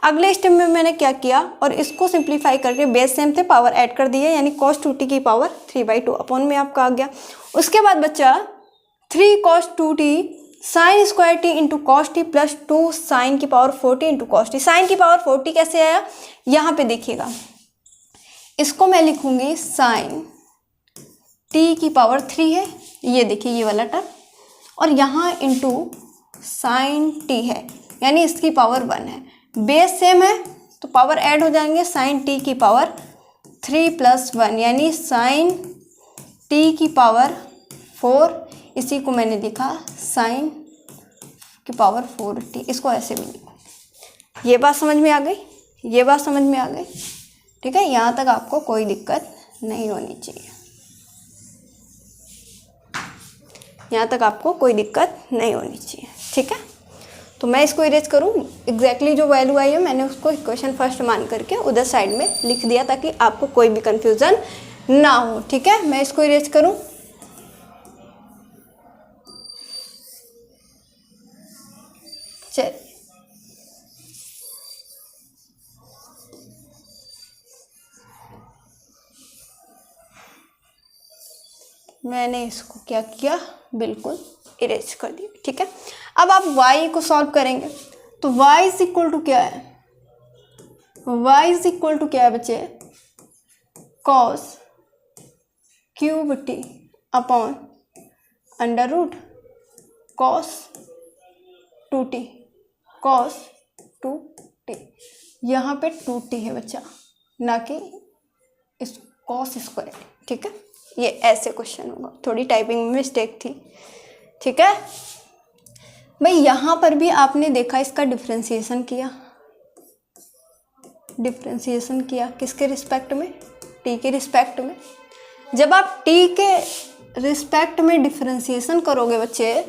अगले स्टेप में मैंने क्या किया और इसको सिंप्लीफाई करके बेस सेम थे, पावर ऐड कर दी है, यानी cos 2t की पावर 3/2 अपॉन में आपका आ गया। उसके बाद बच्चा 3 cos 2t sine square t into cos t plus 2 sine की power 4t into cos t। Sine की पावर 4t कैसे आया, यहाँ पे देखिएगा, इसको मैं लिखूंगी साइन t की पावर 3 है, ये देखिए ये वाला टर्म, और यहाँ इंटू साइन t है, यानी इसकी पावर 1 है। बेस सेम है तो पावर ऐड हो जाएंगे, साइन t की पावर 3 प्लस 1 यानी साइन t की पावर 4, इसी को मैंने लिखा साइन की पावर 4t, इसको ऐसे भी लिखो। ये बात समझ में आ गई, ये बात समझ में आ गई। ठीक है, यहाँ तक आपको कोई दिक्कत नहीं होनी चाहिए, यहाँ तक आपको कोई दिक्कत नहीं होनी चाहिए। ठीक है, तो मैं इसको इरेज करूँ, एग्जैक्टली जो वैल्यू आई है मैंने उसको इक्वेशन फर्स्ट मान करके उधर साइड में लिख दिया ताकि आपको कोई भी कंफ्यूजन ना हो। ठीक है, मैं इसको इरेज करूँ, चलिए मैंने इसको क्या किया, बिल्कुल इरेज कर दिया। ठीक है, अब आप y को सॉल्व करेंगे तो y इज इक्वल टू क्या है, y इज इक्वल टू क्या है बच्चे, cos cube t upon under root cos 2t cos 2t, यहाँ पे 2t है बच्चा, ना कि इस cos स्क्वायर। ठीक है, ये ऐसे क्वेश्चन होगा, थोड़ी टाइपिंग में मिस्टेक थी। ठीक है भाई, यहाँ पर भी आपने देखा इसका डिफरेंशिएशन किया किसके रिस्पेक्ट में, t के रिस्पेक्ट में। जब आप t के रिस्पेक्ट में डिफरेंशिएशन करोगे बच्चे,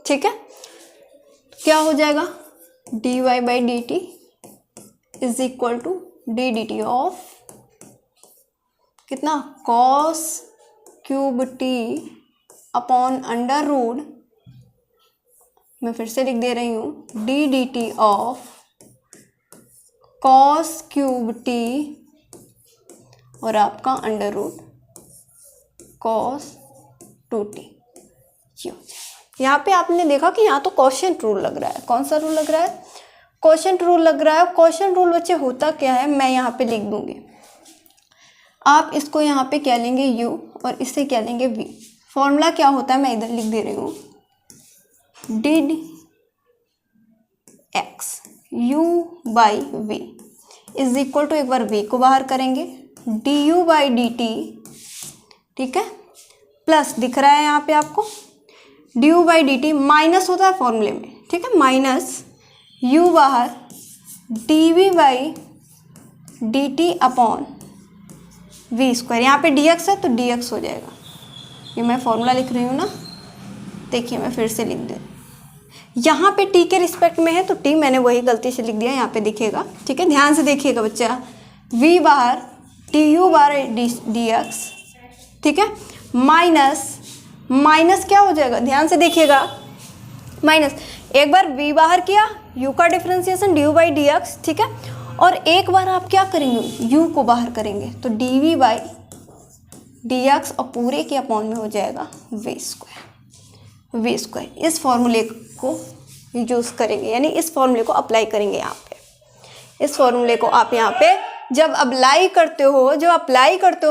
ठीक है, तो क्या हो जाएगा, dy by d t is equal to d d t of कितना, cos cube t upon under root, मैं फिर से लिख दे रही हूँ, d d t of cos cube t और आपका अंडर रूट cos 2t। यहाँ पे आपने देखा कि यहाँ तो क्वोशिएंट रूल लग रहा है। कौन सा रूल लग रहा है, क्वोशिएंट रूल लग रहा है। क्वोशिएंट रूल बच्चे होता क्या है, मैं यहाँ पे लिख दूंगी, आप इसको यहाँ पे क्या लेंगे u और इससे क्या लेंगे v। फॉर्मूला क्या होता है मैं इधर लिख दे रही हूँ, did x u by v is equal to, एक बार v को बाहर करेंगे, du बाई डी टी। ठीक है, प्लस दिख रहा है यहाँ पे आपको, du by d t minus होता है फॉर्मूले में। ठीक है, माइनस u बाहर dv by d t upon v square, यहाँ पे dx है तो dx हो जाएगा। ये मैं फॉर्मूला लिख रही हूँ ना, देखिए मैं फिर से लिख दे, यहाँ पे t के रिस्पेक्ट में है तो t मैंने वही गलती से लिख दिया, यहाँ पे दिखेगा। ठीक है, ध्यान से देखिएगा बच्चा, v बाहर du बार dx। ठीक है, माइनस क्या हो जाएगा, ध्यान से देखिएगा, माइनस, एक बार v बाहर किया, u का डिफरेंशिएशन du बाई dx। ठीक है, और एक बार आप क्या करेंगे, u को बाहर करेंगे तो dv बाई dx और पूरे के अपॉन में हो जाएगा v स्क्वायर। इस फॉर्मूले को यूज़ करेंगे, यानी इस फॉर्मूले को अप्लाई करेंगे यहाँ पे। इस फॉर्मूले को आप यहाँ पे जब अप्लाई करते हो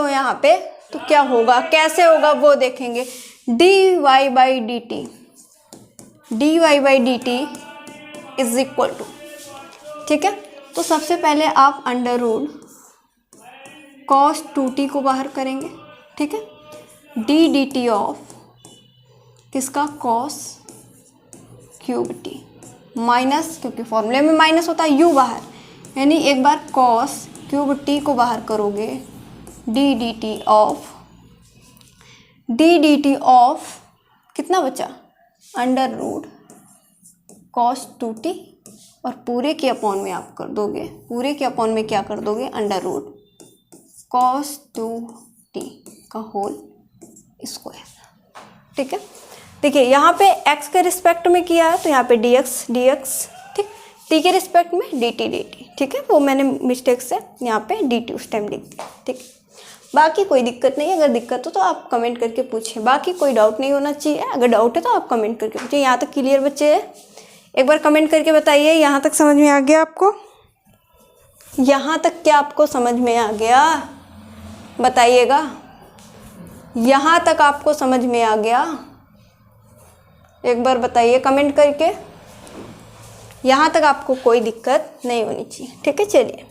यहाँ पे तो क्या होगा, कैसे होगा वो देखेंगे। dy by d t is equal to, ठीक है, तो सबसे पहले आप अंडर रूट cos 2t को बाहर करेंगे। ठीक है, डी डी टी ऑफ किसका, कॉस क्यूब टी, माइनस, क्योंकि फॉर्मूले में माइनस होता है, यू बाहर, यानी एक बार कॉस क्यूब टी को बाहर करोगे, डी डी टी ऑफ कितना बचा, अंडर रूट कॉस 2t, और पूरे के अपॉन में आप कर दोगे, पूरे के अपॉन में क्या कर दोगे, अंडर रूट कॉस 2t का होल स्क्वायर। ठीक है, देखिए यहाँ पे x के रिस्पेक्ट में किया है तो यहाँ पे dx, ठीक, t के रिस्पेक्ट में dt, ठीक है, वो मैंने मिस्टेक से यहाँ पे dt उस टाइम लिख दिया। ठीक, बाकी कोई दिक्कत नहीं है, अगर दिक्कत हो तो आप कमेंट करके पूछें, बाकी कोई डाउट नहीं होना चाहिए, अगर डाउट है तो आप कमेंट करके पूछें। यहाँ तक क्लियर बच्चे है, एक बार कमेंट करके बताइए यहाँ तक समझ में आ गया आपको, यहाँ तक क्या आपको समझ में आ गया, बताइएगा, यहाँ तक आपको समझ में आ गया, एक बार बताइए कमेंट करके, यहाँ तक आपको कोई दिक्कत नहीं होनी चाहिए। ठीक है, चलिए,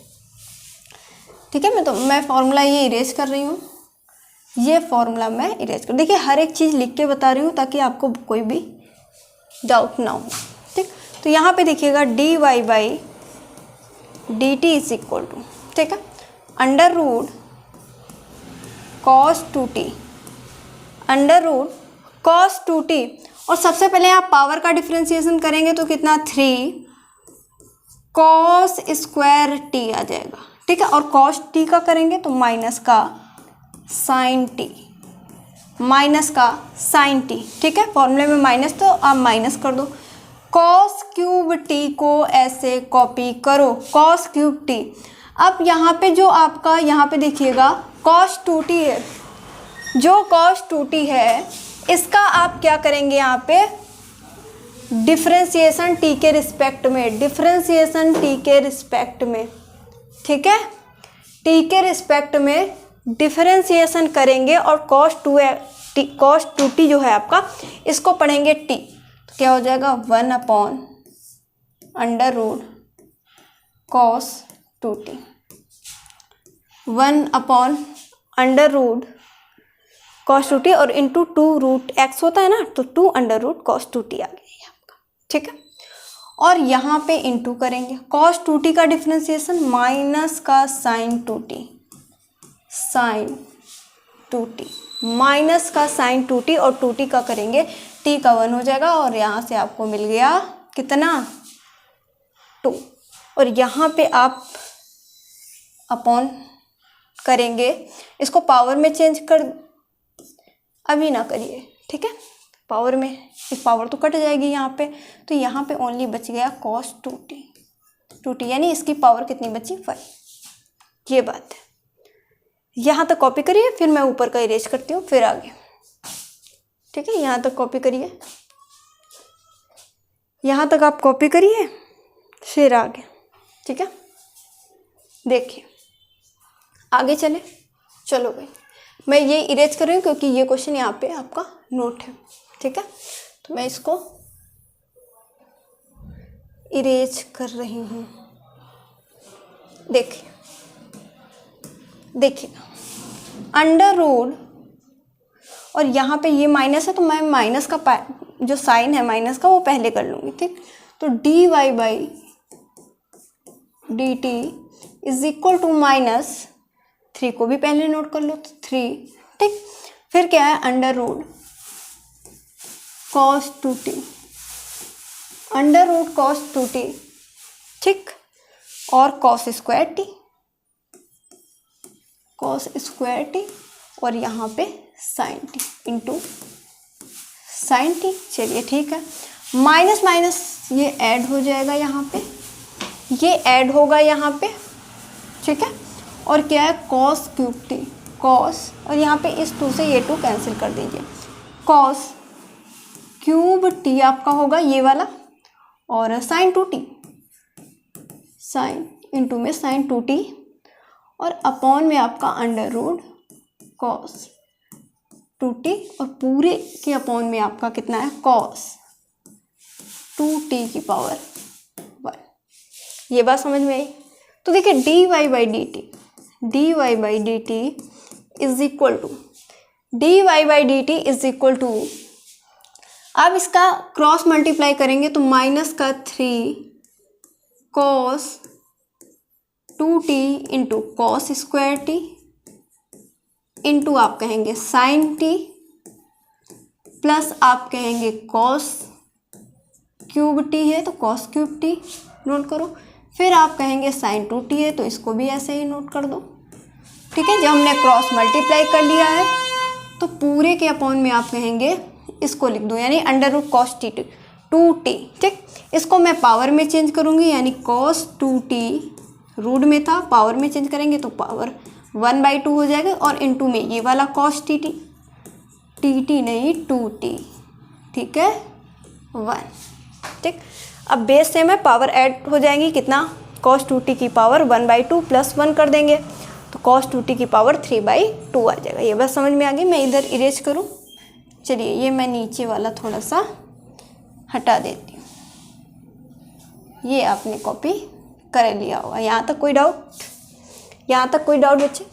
ठीक है, मैं फॉर्मूला ये इरेज कर रही हूँ, ये फॉर्मूला मैं इरेज कर, देखिए हर एक चीज़ लिख के बता रही हूँ ताकि आपको कोई भी डाउट ना हो। ठीक, तो यहाँ पे देखिएगा d y by d t is equal to, ठीक है, under root cos 2t, under root cos 2t, और सबसे पहले आप पावर का डिफ्रेंसिएशन करेंगे तो कितना, 3 कॉस स्क्वायर टी आ जाएगा। ठीक है, और कॉस टी का करेंगे तो माइनस का साइन टी, माइनस का साइन टी। ठीक है, फॉर्मूले में माइनस तो आप माइनस कर दो, कॉस क्यूब टी को ऐसे कॉपी करो, कॉस क्यूब टी। अब यहाँ पे जो आपका यहाँ पे देखिएगा कॉस 2t है, जो कॉस 2t है इसका आप क्या करेंगे, यहाँ पे डिफ्रेंसिएशन टी के रिस्पेक्ट में, डिफ्रेंसिएशन टी के रिस्पेक्ट में, ठीक है, टी के रिस्पेक्ट में डिफ्रेंसिएशन करेंगे, और कॉस 2t जो है आपका, इसको पढ़ेंगे टी, तो क्या हो जाएगा, 1 upon under root cos 2t, 1 upon under root cos 2t, और इंटू 2 रूट एक्स होता है ना, तो 2 अंडर रूट कॉस 2t आ गया आपका। ठीक है, और यहाँ पे इंटू करेंगे, कॉस 2t का डिफ्रेंसिएशन माइनस का sine 2t, sine 2t, minus का साइन 2t, और 2t का करेंगे, t का 1 हो जाएगा, और यहाँ से आपको मिल गया कितना, 2, और यहाँ पे आप अपॉन करेंगे, इसको पावर में चेंज कर, अभी ना करिए, ठीक है, पावर में एक पावर तो कट जाएगी यहाँ पे, तो यहाँ पे ओनली बच गया कॉस 2t, यानी इसकी पावर कितनी बची, 5, ये बात है। यहाँ तक कॉपी करिए, फिर मैं ऊपर का इरेज करती हूँ, फिर आगे। ठीक है, यहाँ तक कॉपी करिए, यहाँ तक आप कॉपी करिए, फिर आगे। ठीक है, देखिए आगे चले, चलो भाई, मैं ये इरेज कर रही हूँ क्योंकि ये क्वेश्चन यहाँ पे आपका नोट है। ठीक है, तो मैं इसको इरेज कर रही हूँ। देखिए अंडर रूट, और यहाँ पे ये माइनस है तो मैं माइनस का जो साइन है माइनस का वो पहले कर लूँगी। ठीक, तो d y by d t is equal to minus 3 को भी पहले नोट कर लो, तो 3। ठीक, फिर क्या है, under root cos 2t, under root cos 2t, ठीक, और cos square t, cos square t, और यहाँ पे sine t into sine t. चलिए ठीक है, माइनस माइनस ये ऐड हो जाएगा, यहाँ पे ये ऐड होगा यहाँ पे। ठीक है, और क्या है, कॉस क्यूब टी, कॉस, और यहाँ पे इस 2 से ये 2 कैंसिल कर दीजिए, कॉस क्यूब टी आपका होगा ये वाला, और साइन 2t, साइन इंटू में साइन 2t, और अपॉन में आपका अंडर रूट कॉस 2t, और पूरे के अपॉन में आपका कितना है, कॉस 2t की पावर 1। ये बात समझ में आई? तो देखिए dy by d t is equal to, dy by d t is equal to, अब इसका क्रॉस मल्टीप्लाई करेंगे तो माइनस का 3 cos 2t into cos square t into आप कहेंगे साइन टी प्लस आप कहेंगे कॉस क्यूब टी है तो कॉस क्यूब टी नोट करो, फिर आप कहेंगे साइन 2t है तो इसको भी ऐसे ही नोट कर दो। ठीक है, जब हमने क्रॉस मल्टीप्लाई कर लिया है तो पूरे के अपॉन में आप कहेंगे इसको लिख दो, यानी under root cos T 2t। ठीक, इसको मैं पावर में चेंज करूँगी, यानी कॉस 2t रूट में था, पावर में चेंज करेंगे तो पावर 1/2 हो जाएगा, और इनटू में ये वाला कॉस टी टी नहीं 2t। ठीक है 1। ठीक, अब बेस सेम है, पावर ऐड हो जाएंगी, कितना cos 2t की पावर 1/2 प्लस 1 कर देंगे तो cos 2t की पावर 3/2 आ जाएगा। ये बस समझ में आ गई। मैं इधर इरेज करूँ, चलिए ये मैं नीचे वाला थोड़ा सा हटा देती हूँ, ये आपने कॉपी कर लिया होगा। यहाँ तक कोई डाउट? यहाँ तक कोई डाउट बच्चे?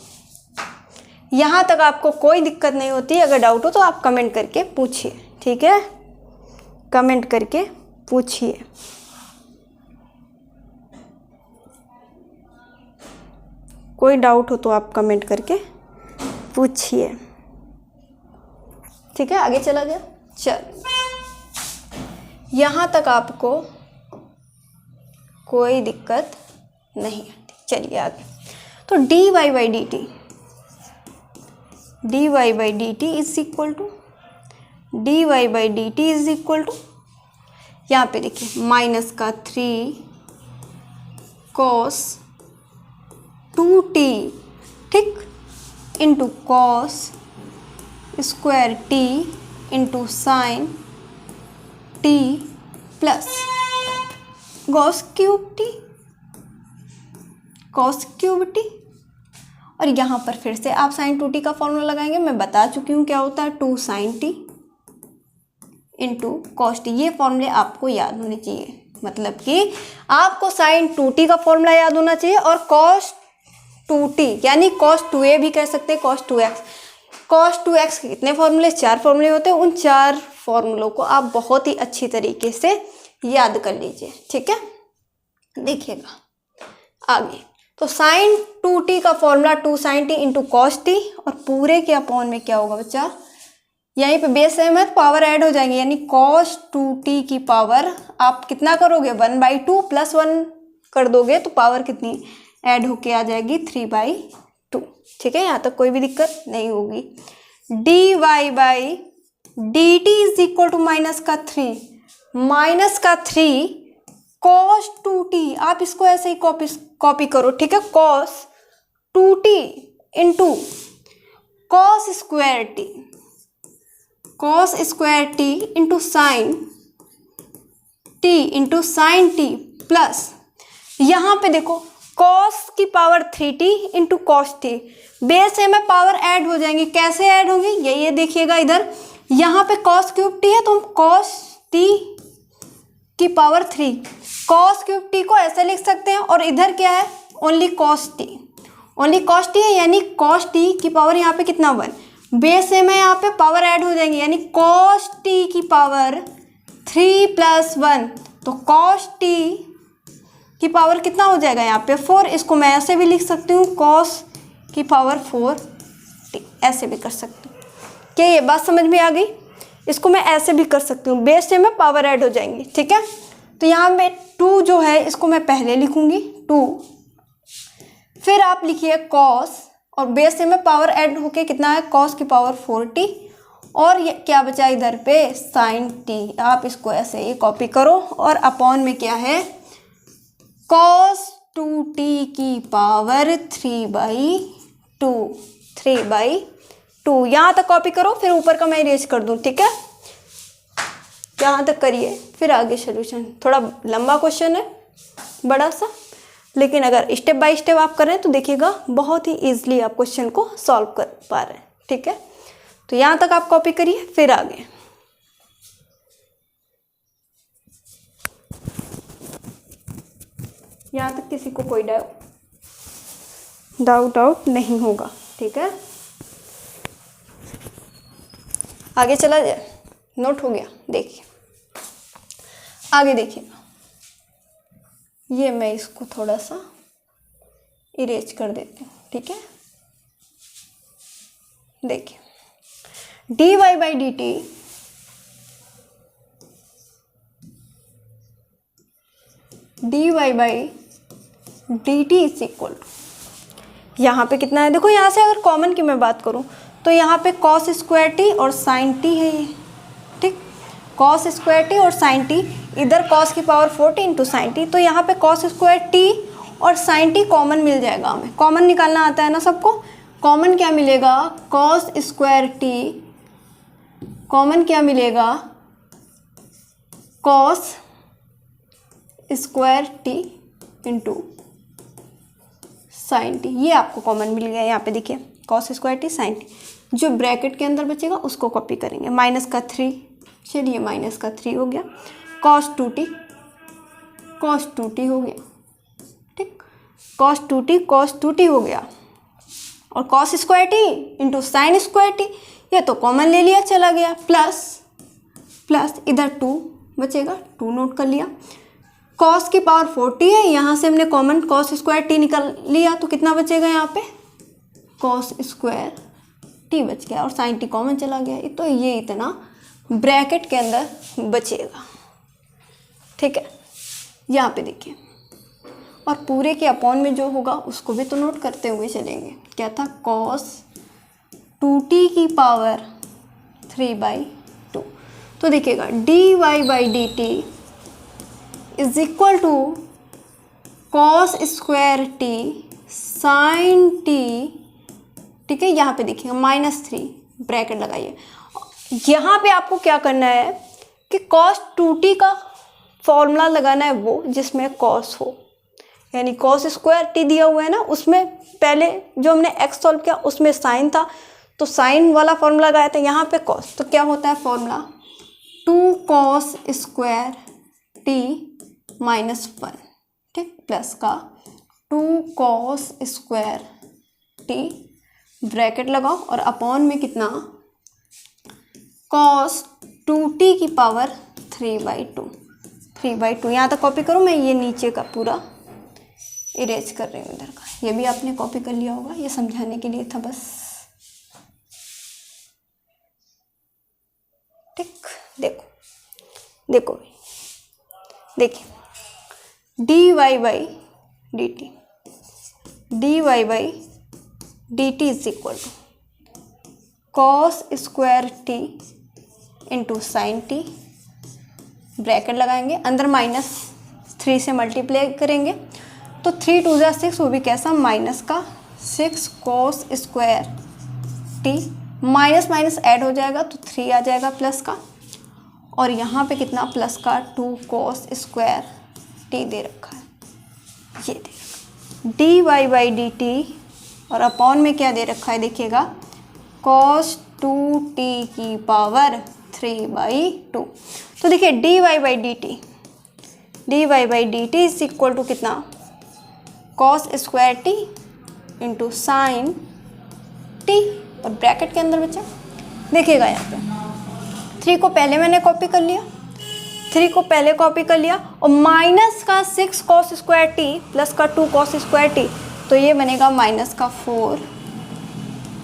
यहाँ तक आपको कोई दिक्कत नहीं होती, अगर डाउट हो तो आप कमेंट करके पूछिए। ठीक है, कमेंट करके पूछिए। कोई डाउट हो तो आप कमेंट करके पूछिए। ठीक है, आगे चला गया। चल, यहाँ तक आपको कोई दिक्कत नहीं आती। चलिए आगे। तो dy by d t is equal to यहाँ पे देखिए माइनस का 3 cos 2t, ठीक, into cos square t into sine t plus cos cube t, और यहाँ पर फिर से आप साइन 2t का फॉर्मूला लगाएंगे। मैं बता चुकी हूँ क्या होता है, 2 sine t into cos t. ये फॉर्मूले आपको याद होने चाहिए, मतलब कि आपको साइन 2t का फॉर्मूला याद होना चाहिए और कॉस 2t यानी कॉस 2a भी कह सकते हैं, कॉस 2x के कितने फॉर्मूले? 4 फॉर्मूले होते हैं। उन 4 फॉर्मूलों को आप बहुत ही अच्छी तरीके से याद कर लीजिए। ठीक है, देखिएगा आगे। तो साइन 2t का formula 2 sine t into cos t, और पूरे के अपॉन में क्या होगा बच्चा, यहीं पे बेस सेम है तो पावर ऐड हो जाएंगे, यानी cos 2t की पावर आप कितना करोगे 1/2 प्लस 1 कर दोगे तो पावर कितनी ऐड होके आ जाएगी 3/2। ठीक है, यहाँ तक कोई भी दिक्कत नहीं होगी। dy by d t is equal to minus का 3 cos 2t, आप इसको ऐसे ही कॉपी करो। ठीक है, cos 2t into cos square t into sine t plus यहाँ पे देखो cos की power 3t into cos T, base में पावर ऐड हो जाएंगी। कैसे ऐड होंगी ये देखिएगा, इधर यहाँ पे cos क्यूब टी है तो हम cos t की पावर 3 cos क्यूब टी को ऐसे लिख सकते हैं, और इधर क्या है ओनली cos t है, यानी cos t की पावर यहाँ पे कितना 1, बेस में यहाँ पे पावर ऐड हो जाएंगी, यानी cos t की पावर 3 प्लस 1, तो cos t की पावर कितना हो जाएगा यहाँ पे 4। इसको मैं ऐसे भी लिख सकती हूँ cos की पावर 4t, ऐसे भी कर सकती हूँ। क्या ये बात समझ में आ गई? इसको मैं ऐसे भी कर सकती हूँ, बेस में पावर ऐड हो जाएंगी। ठीक है, तो यहाँ पे 2 जो है इसको मैं पहले लिखूंगी 2, फिर आप लिखिए cos, और बेस में पावर ऐड होके कितना है cos की पावर 4t, और ये क्या बचा इधर पे sin t। आप इसको ऐसे ही कॉपी करो, और अपॉन में क्या है cos 2t की पावर 3/2 यहाँ तक कॉपी करो, फिर ऊपर का मैं इरेज कर दूँ। ठीक है, यहाँ तक करिए, फिर आगे सोल्यूशन। थोड़ा लंबा क्वेश्चन है, बड़ा सा, लेकिन अगर स्टेप बाय स्टेप आप करें तो देखिएगा बहुत ही इजीली आप क्वेश्चन को सॉल्व कर पा रहे हैं। ठीक है, तो यहाँ तक आप कॉपी करिए, फिर आगे। यहाँ तक किसी को कोई डाउट नहीं होगा। ठीक है, आगे चला जाए, नोट हो गया। देखिए आगे देखिए, ये मैं इसको थोड़ा सा इरेज कर देती हूँ, ठीक है। देखिए dy by d t by d t is equal to, यहाँ पे कितना है देखो, यहाँ से अगर कॉमन की मैं बात करूँ तो यहाँ पे कॉस स्क्वायर टी और साइन टी है ये, ठीक। कॉस स्क्वायर टी और साइन टी, इधर कॉस की पावर 40 इंटू साइन टी, तो यहाँ पे कॉस स्क्वायर टी और साइन टी कॉमन मिल जाएगा हमें। कॉमन निकालना आता है ना सबको। कॉमन क्या मिलेगा, कॉस स्क्वायर टी, कॉमन क्या मिलेगा, cos square t into sine t, ये आपको कॉमन मिल गया। यहाँ पे देखिए cos square t sine t, जो ब्रैकेट के अंदर बचेगा उसको कॉपी करेंगे। माइनस का 3, चलिए माइनस का 3 हो गया, कॉस 2t, कॉस 2t हो गया, ठीक। कॉस 2t हो गया, और cos square t into sine square T, ये तो कॉमन ले लिया, चला गया, प्लस इधर 2 बचेगा, 2 नोट कर लिया। कॉस की पावर 40 है, यहाँ से हमने कॉमन कॉस स्क्वायर टी निकाल लिया, तो कितना बचेगा यहाँ पे, कॉस स्क्वायर टी बच गया, और साइन टी कॉमन चला गया, तो ये इतना ब्रैकेट के अंदर बचेगा, ठीक है। यहाँ पे देखिए, और पूरे के अपॉन में जो होगा उसको भी तो नोट करते हुए चलेंगे। क्या था, कॉस 2t की पावर 3/2, तो देखिएगा dy by d t is equal to cos square t sine t, ठीक है। यहाँ पे देखिएगा -3 ब्रैकेट लगाइए। यहाँ पे आपको क्या करना है कि cos 2t का फॉर्मूला लगाना है वो जिसमें cos हो, यानी cos स्क्वायर टी दिया हुआ है ना, उसमें पहले जो हमने x सॉल्व किया उसमें साइन था, तो साइन वाला फॉर्मूला लगाया था, यहाँ पे cos, तो क्या होता है फॉर्मूला 2 cos स्क्वायर टी -1, ठीक, प्लस का 2 cos स्क्वायर टी ब्रैकेट लगाओ, और अपॉन में कितना, cos 2t की पावर 3/2, यहाँ तक कॉपी करो। मैं ये नीचे का पूरा इरेज कर रही हूँ इधर का, ये भी आपने कॉपी कर लिया होगा, ये समझाने के लिए था बस, ठीक। देखो देखिए dy by d t is equal to cos square t into sine t, bracket लगाएंगे, अंदर -3 से मल्टीप्लाई करेंगे, तो 3 2 जा 6, वो भी कैसा, -6 cos square T, minus add हो जाएगा तो 3 आ जाएगा प्लस का, और यहाँ पे कितना, प्लस का 2 cos स्क्वायर टी दे रखा है, ये दे रखा dy बाई डी टी, और अपॉन में क्या दे रखा है देखिएगा, cos 2t की पावर 3/2। तो देखिए dy by d t is equal to कितना, cos square t into sine t, और ब्रैकेट के अंदर बचा, देखिएगा यहाँ पे 3 को पहले मैंने कॉपी कर लिया, 3 को पहले कॉपी कर लिया, और माइनस का 6 cos स्क्वायर टी प्लस का 2 cos स्क्वायर टी, तो ये बनेगा -4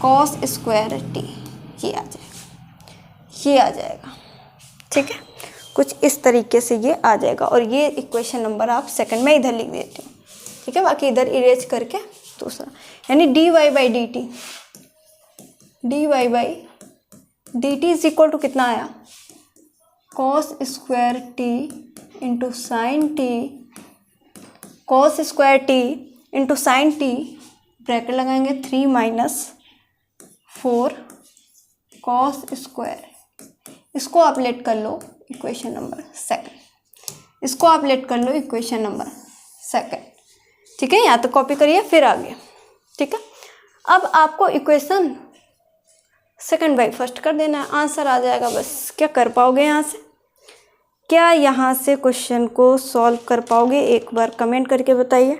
cos स्क्वायर टी, ये आ जाएगा, ठीक है। कुछ इस तरीके से ये आ जाएगा, और ये इक्वेशन नंबर आप सेकंड में इधर लिख देती हूँ, ठीक है, बाकी इधर इरेज करके दूसरा, यानी dy by d t is equal to कितना आया, cos square t into sine t, cos square t into sine t, bracket लगाएंगे 3 - 4 cos स्क्वायर, इसको आप लेट कर लो इक्वेशन नंबर सेकंड, ठीक है। यहाँ तक कॉपी करिए, फिर आगे, ठीक है। अब आपको इक्वेशन सेकंड बाई फर्स्ट कर देना है, आंसर आ जाएगा बस। क्या कर पाओगे यहाँ से, क्या यहाँ से क्वेश्चन को सॉल्व कर पाओगे, एक बार कमेंट करके बताइए।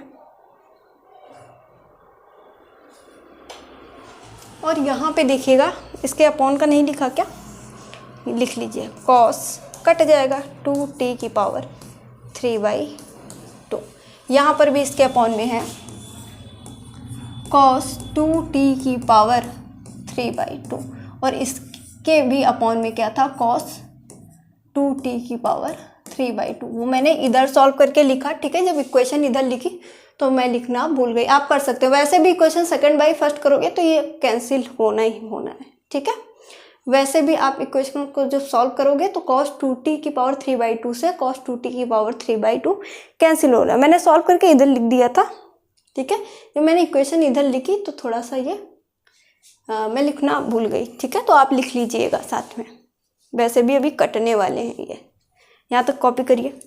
और यहाँ पे देखिएगा, इसके अपॉन का नहीं लिखा क्या, लिख लीजिए कॉस कट जाएगा 2t की पावर 3/2। यहाँ पर भी इसके अपॉन में है cos 2t की पावर 3/2 और इसके भी अपॉन में क्या था cos 2t की पावर 3/2। वो मैंने इधर सॉल्व करके लिखा, ठीक है। जब इक्वेशन इधर लिखी तो मैं लिखना भूल गई। आप कर सकते हो, वैसे भी इक्वेशन सेकंड बाई फर्स्ट करोगे तो ये कैंसिल होना ही होना है, ठीक है। वैसे भी आप इक्वेशन को जब सॉल्व करोगे तो cos 2t की पावर 3/2 से cos 2t की पावर 3/2 कैंसिल हो रहा है। मैंने सॉल्व करके इधर लिख दिया था, ठीक है। जब मैंने इक्वेशन इधर लिखी तो थोड़ा सा ये मैं लिखना भूल गई, ठीक है। तो आप लिख लीजिएगा साथ में, वैसे भी अभी कटने वाले हैं ये। यहाँ तक कॉपी करिए,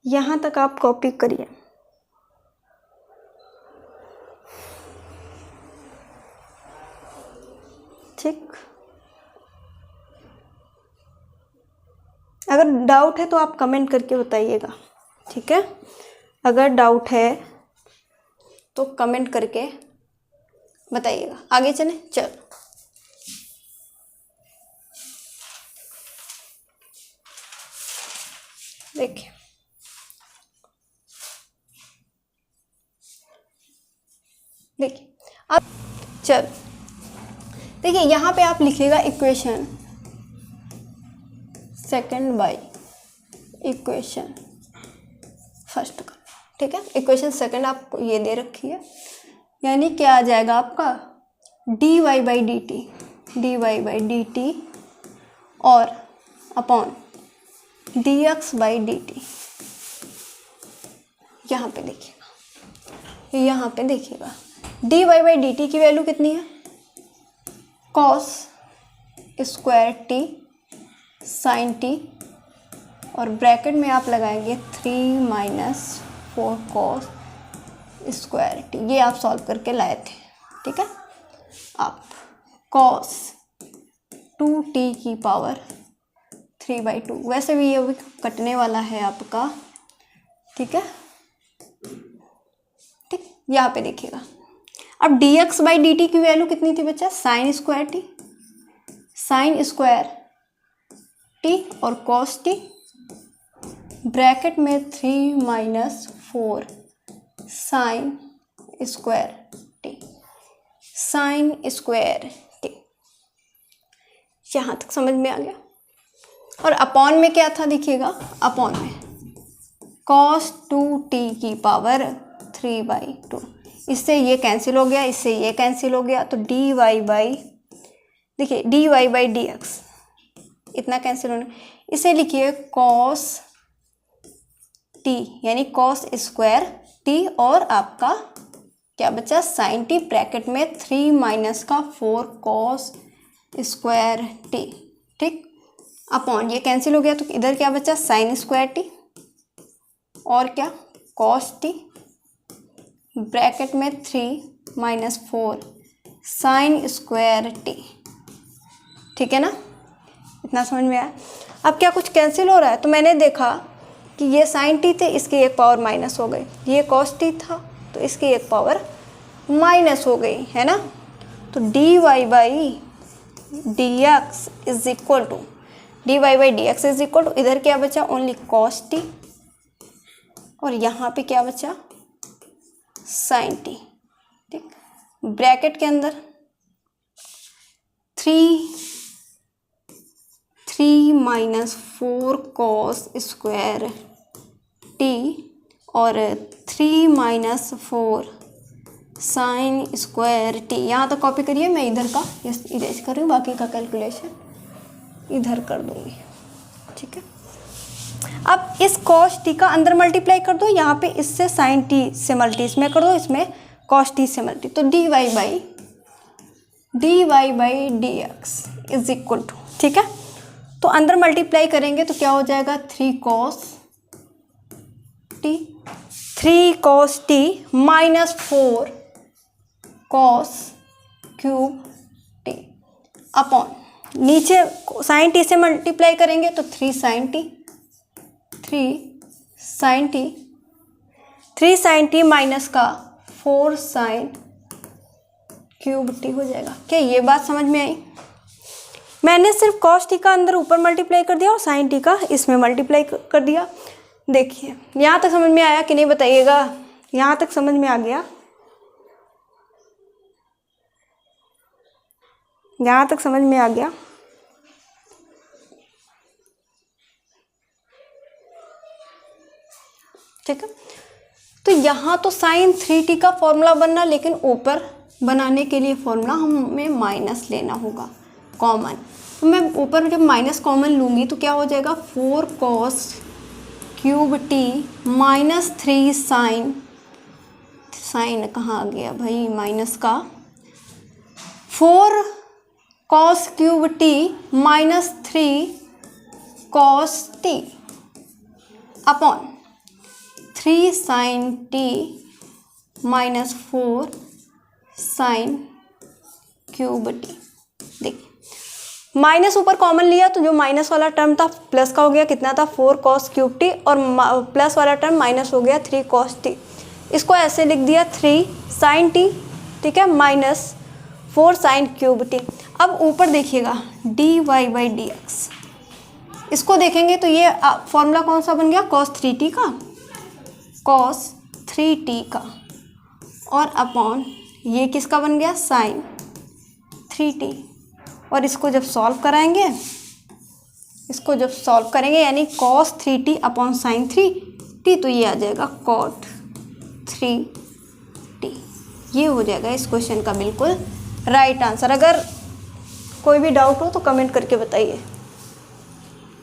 यहाँ तक आप कॉपी करिए। ठीक, अगर डाउट है तो आप कमेंट करके बताइएगा, ठीक है। अगर डाउट है तो कमेंट करके बताइएगा। आगे चलें, चल देखिए, अब चल देखिए यहाँ पे आप लिखिएगा equation second by equation first का, ठीक है। इक्वेशन सेकंड आपको ये दे रखी है, यानी क्या आ जाएगा आपका dy बाई डी टी और upon dx by d t. यहाँ पे देखिएगा dy बाई डी टी की वैल्यू कितनी है cos square t sine t और ब्रैकेट में आप लगाएंगे 3 माइनस 4 cos स्क्वायर टी। ये आप सॉल्व करके लाए थे, ठीक है। आप cos 2t की पावर 3/2, वैसे भी ये अभी कटने वाला है आपका, ठीक है। ठीक, यहाँ पे देखिएगा अब dx बाई डी टी की वैल्यू कितनी थी बच्चा, साइन स्क्वायर टी और cos टी, ब्रैकेट में 3 माइनस 4 साइन स्क्वायर टी। यहाँ तक समझ में आ गया। और अपॉन में क्या था देखिएगा, अपॉन में cos 2t की पावर 3/2। इससे ये कैंसिल हो गया, इससे ये कैंसिल हो गया, तो dy बाई देखिए dy बाई dx इतना कैंसिल होना। इसे लिखिए cos t यानी cos स्क्वायर t और आपका क्या बचा साइन टी, ब्रैकेट में 3 माइनस का 4 cos स्क्वायर टी, ठीक। अपॉन ये कैंसिल हो गया तो इधर क्या बचा साइन स्क्वायर टी और क्या cos टी, ब्रैकेट में 3 माइनस 4 साइन स्क्वायर टी, ठीक है ना। इतना समझ में आया। अब क्या कुछ कैंसिल हो रहा है, तो मैंने देखा कि ये साइन टी थे, इसकी एक पावर माइनस हो गई, ये cos टी था तो इसकी एक पावर माइनस हो गई, है ना। तो dy by dx is equal to इधर क्या बचा ओनली cos टी और यहाँ पे क्या बचा साइन टी, ठीक। ब्रैकेट के अंदर 3 माइनस 4 cos स्क्वायर टी और 3 माइनस 4 साइन स्क्वायर टी। यहाँ तो कॉपी करिए, मैं इधर का इरेज कर रही हूँ, बाकी का कैलकुलेशन इधर कर दूंगी, ठीक है। अब इस cos टी का अंदर मल्टीप्लाई कर दो, यहाँ पे इससे साइन टी से मल्टी इसमें कर दो, इसमें cos टी से मल्टी, तो dy by dx is equal to, ठीक है। तो अंदर मल्टीप्लाई करेंगे तो क्या हो जाएगा 3 cos T minus 4 cos cube T upon नीचे साइन टी से मल्टीप्लाई करेंगे तो 3 साइन टी माइनस का 4 साइन क्यूब टी हो जाएगा। क्या ये बात समझ में आई? मैंने सिर्फ कॉस टी का अंदर ऊपर मल्टीप्लाई कर दिया और साइन टी का इसमें मल्टीप्लाई कर दिया। देखिए यहाँ तक समझ में आया कि नहीं बताइएगा, यहाँ तक समझ में आ गया, यहाँ तक समझ में आ गया। ठीक है, तो यहाँ तो साइन 3t का फॉर्मूला बनना, लेकिन ऊपर बनाने के लिए फॉर्मूला हमें माइनस लेना होगा कॉमन। तो मैं ऊपर जब माइनस कॉमन लूँगी तो क्या हो जाएगा, 4 cos cube t minus 3 sine, sine कहाँ आ गया भाई माइनस का, 4 cos cube t minus 3 cos t upon 3 sine t minus 4 sine cube t. देखिए माइनस ऊपर कॉमन लिया तो जो माइनस वाला टर्म था प्लस का हो गया, कितना था 4 cos क्यूब टी, और प्लस वाला टर्म माइनस हो गया 3 cos टी। इसको ऐसे लिख दिया 3 साइन टी, ठीक है, माइनस 4 साइन क्यूब टी। अब ऊपर देखिएगा d y by d x, इसको देखेंगे तो ये फॉर्मूला कौन सा बन गया, cos 3t का, cos 3t का, और अपॉन ये किसका बन गया, साइन 3t। और इसको जब सॉल्व कराएंगे, इसको जब सॉल्व करेंगे यानी cos 3t upon sine 3t, तो ये आ जाएगा cot 3t। ये हो जाएगा इस क्वेश्चन का बिल्कुल राइट आंसर। अगर कोई भी डाउट हो तो कमेंट करके बताइए।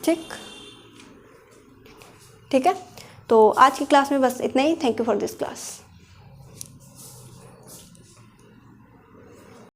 ठीक है, तो आज की क्लास में बस इतना ही। Thank you for this class.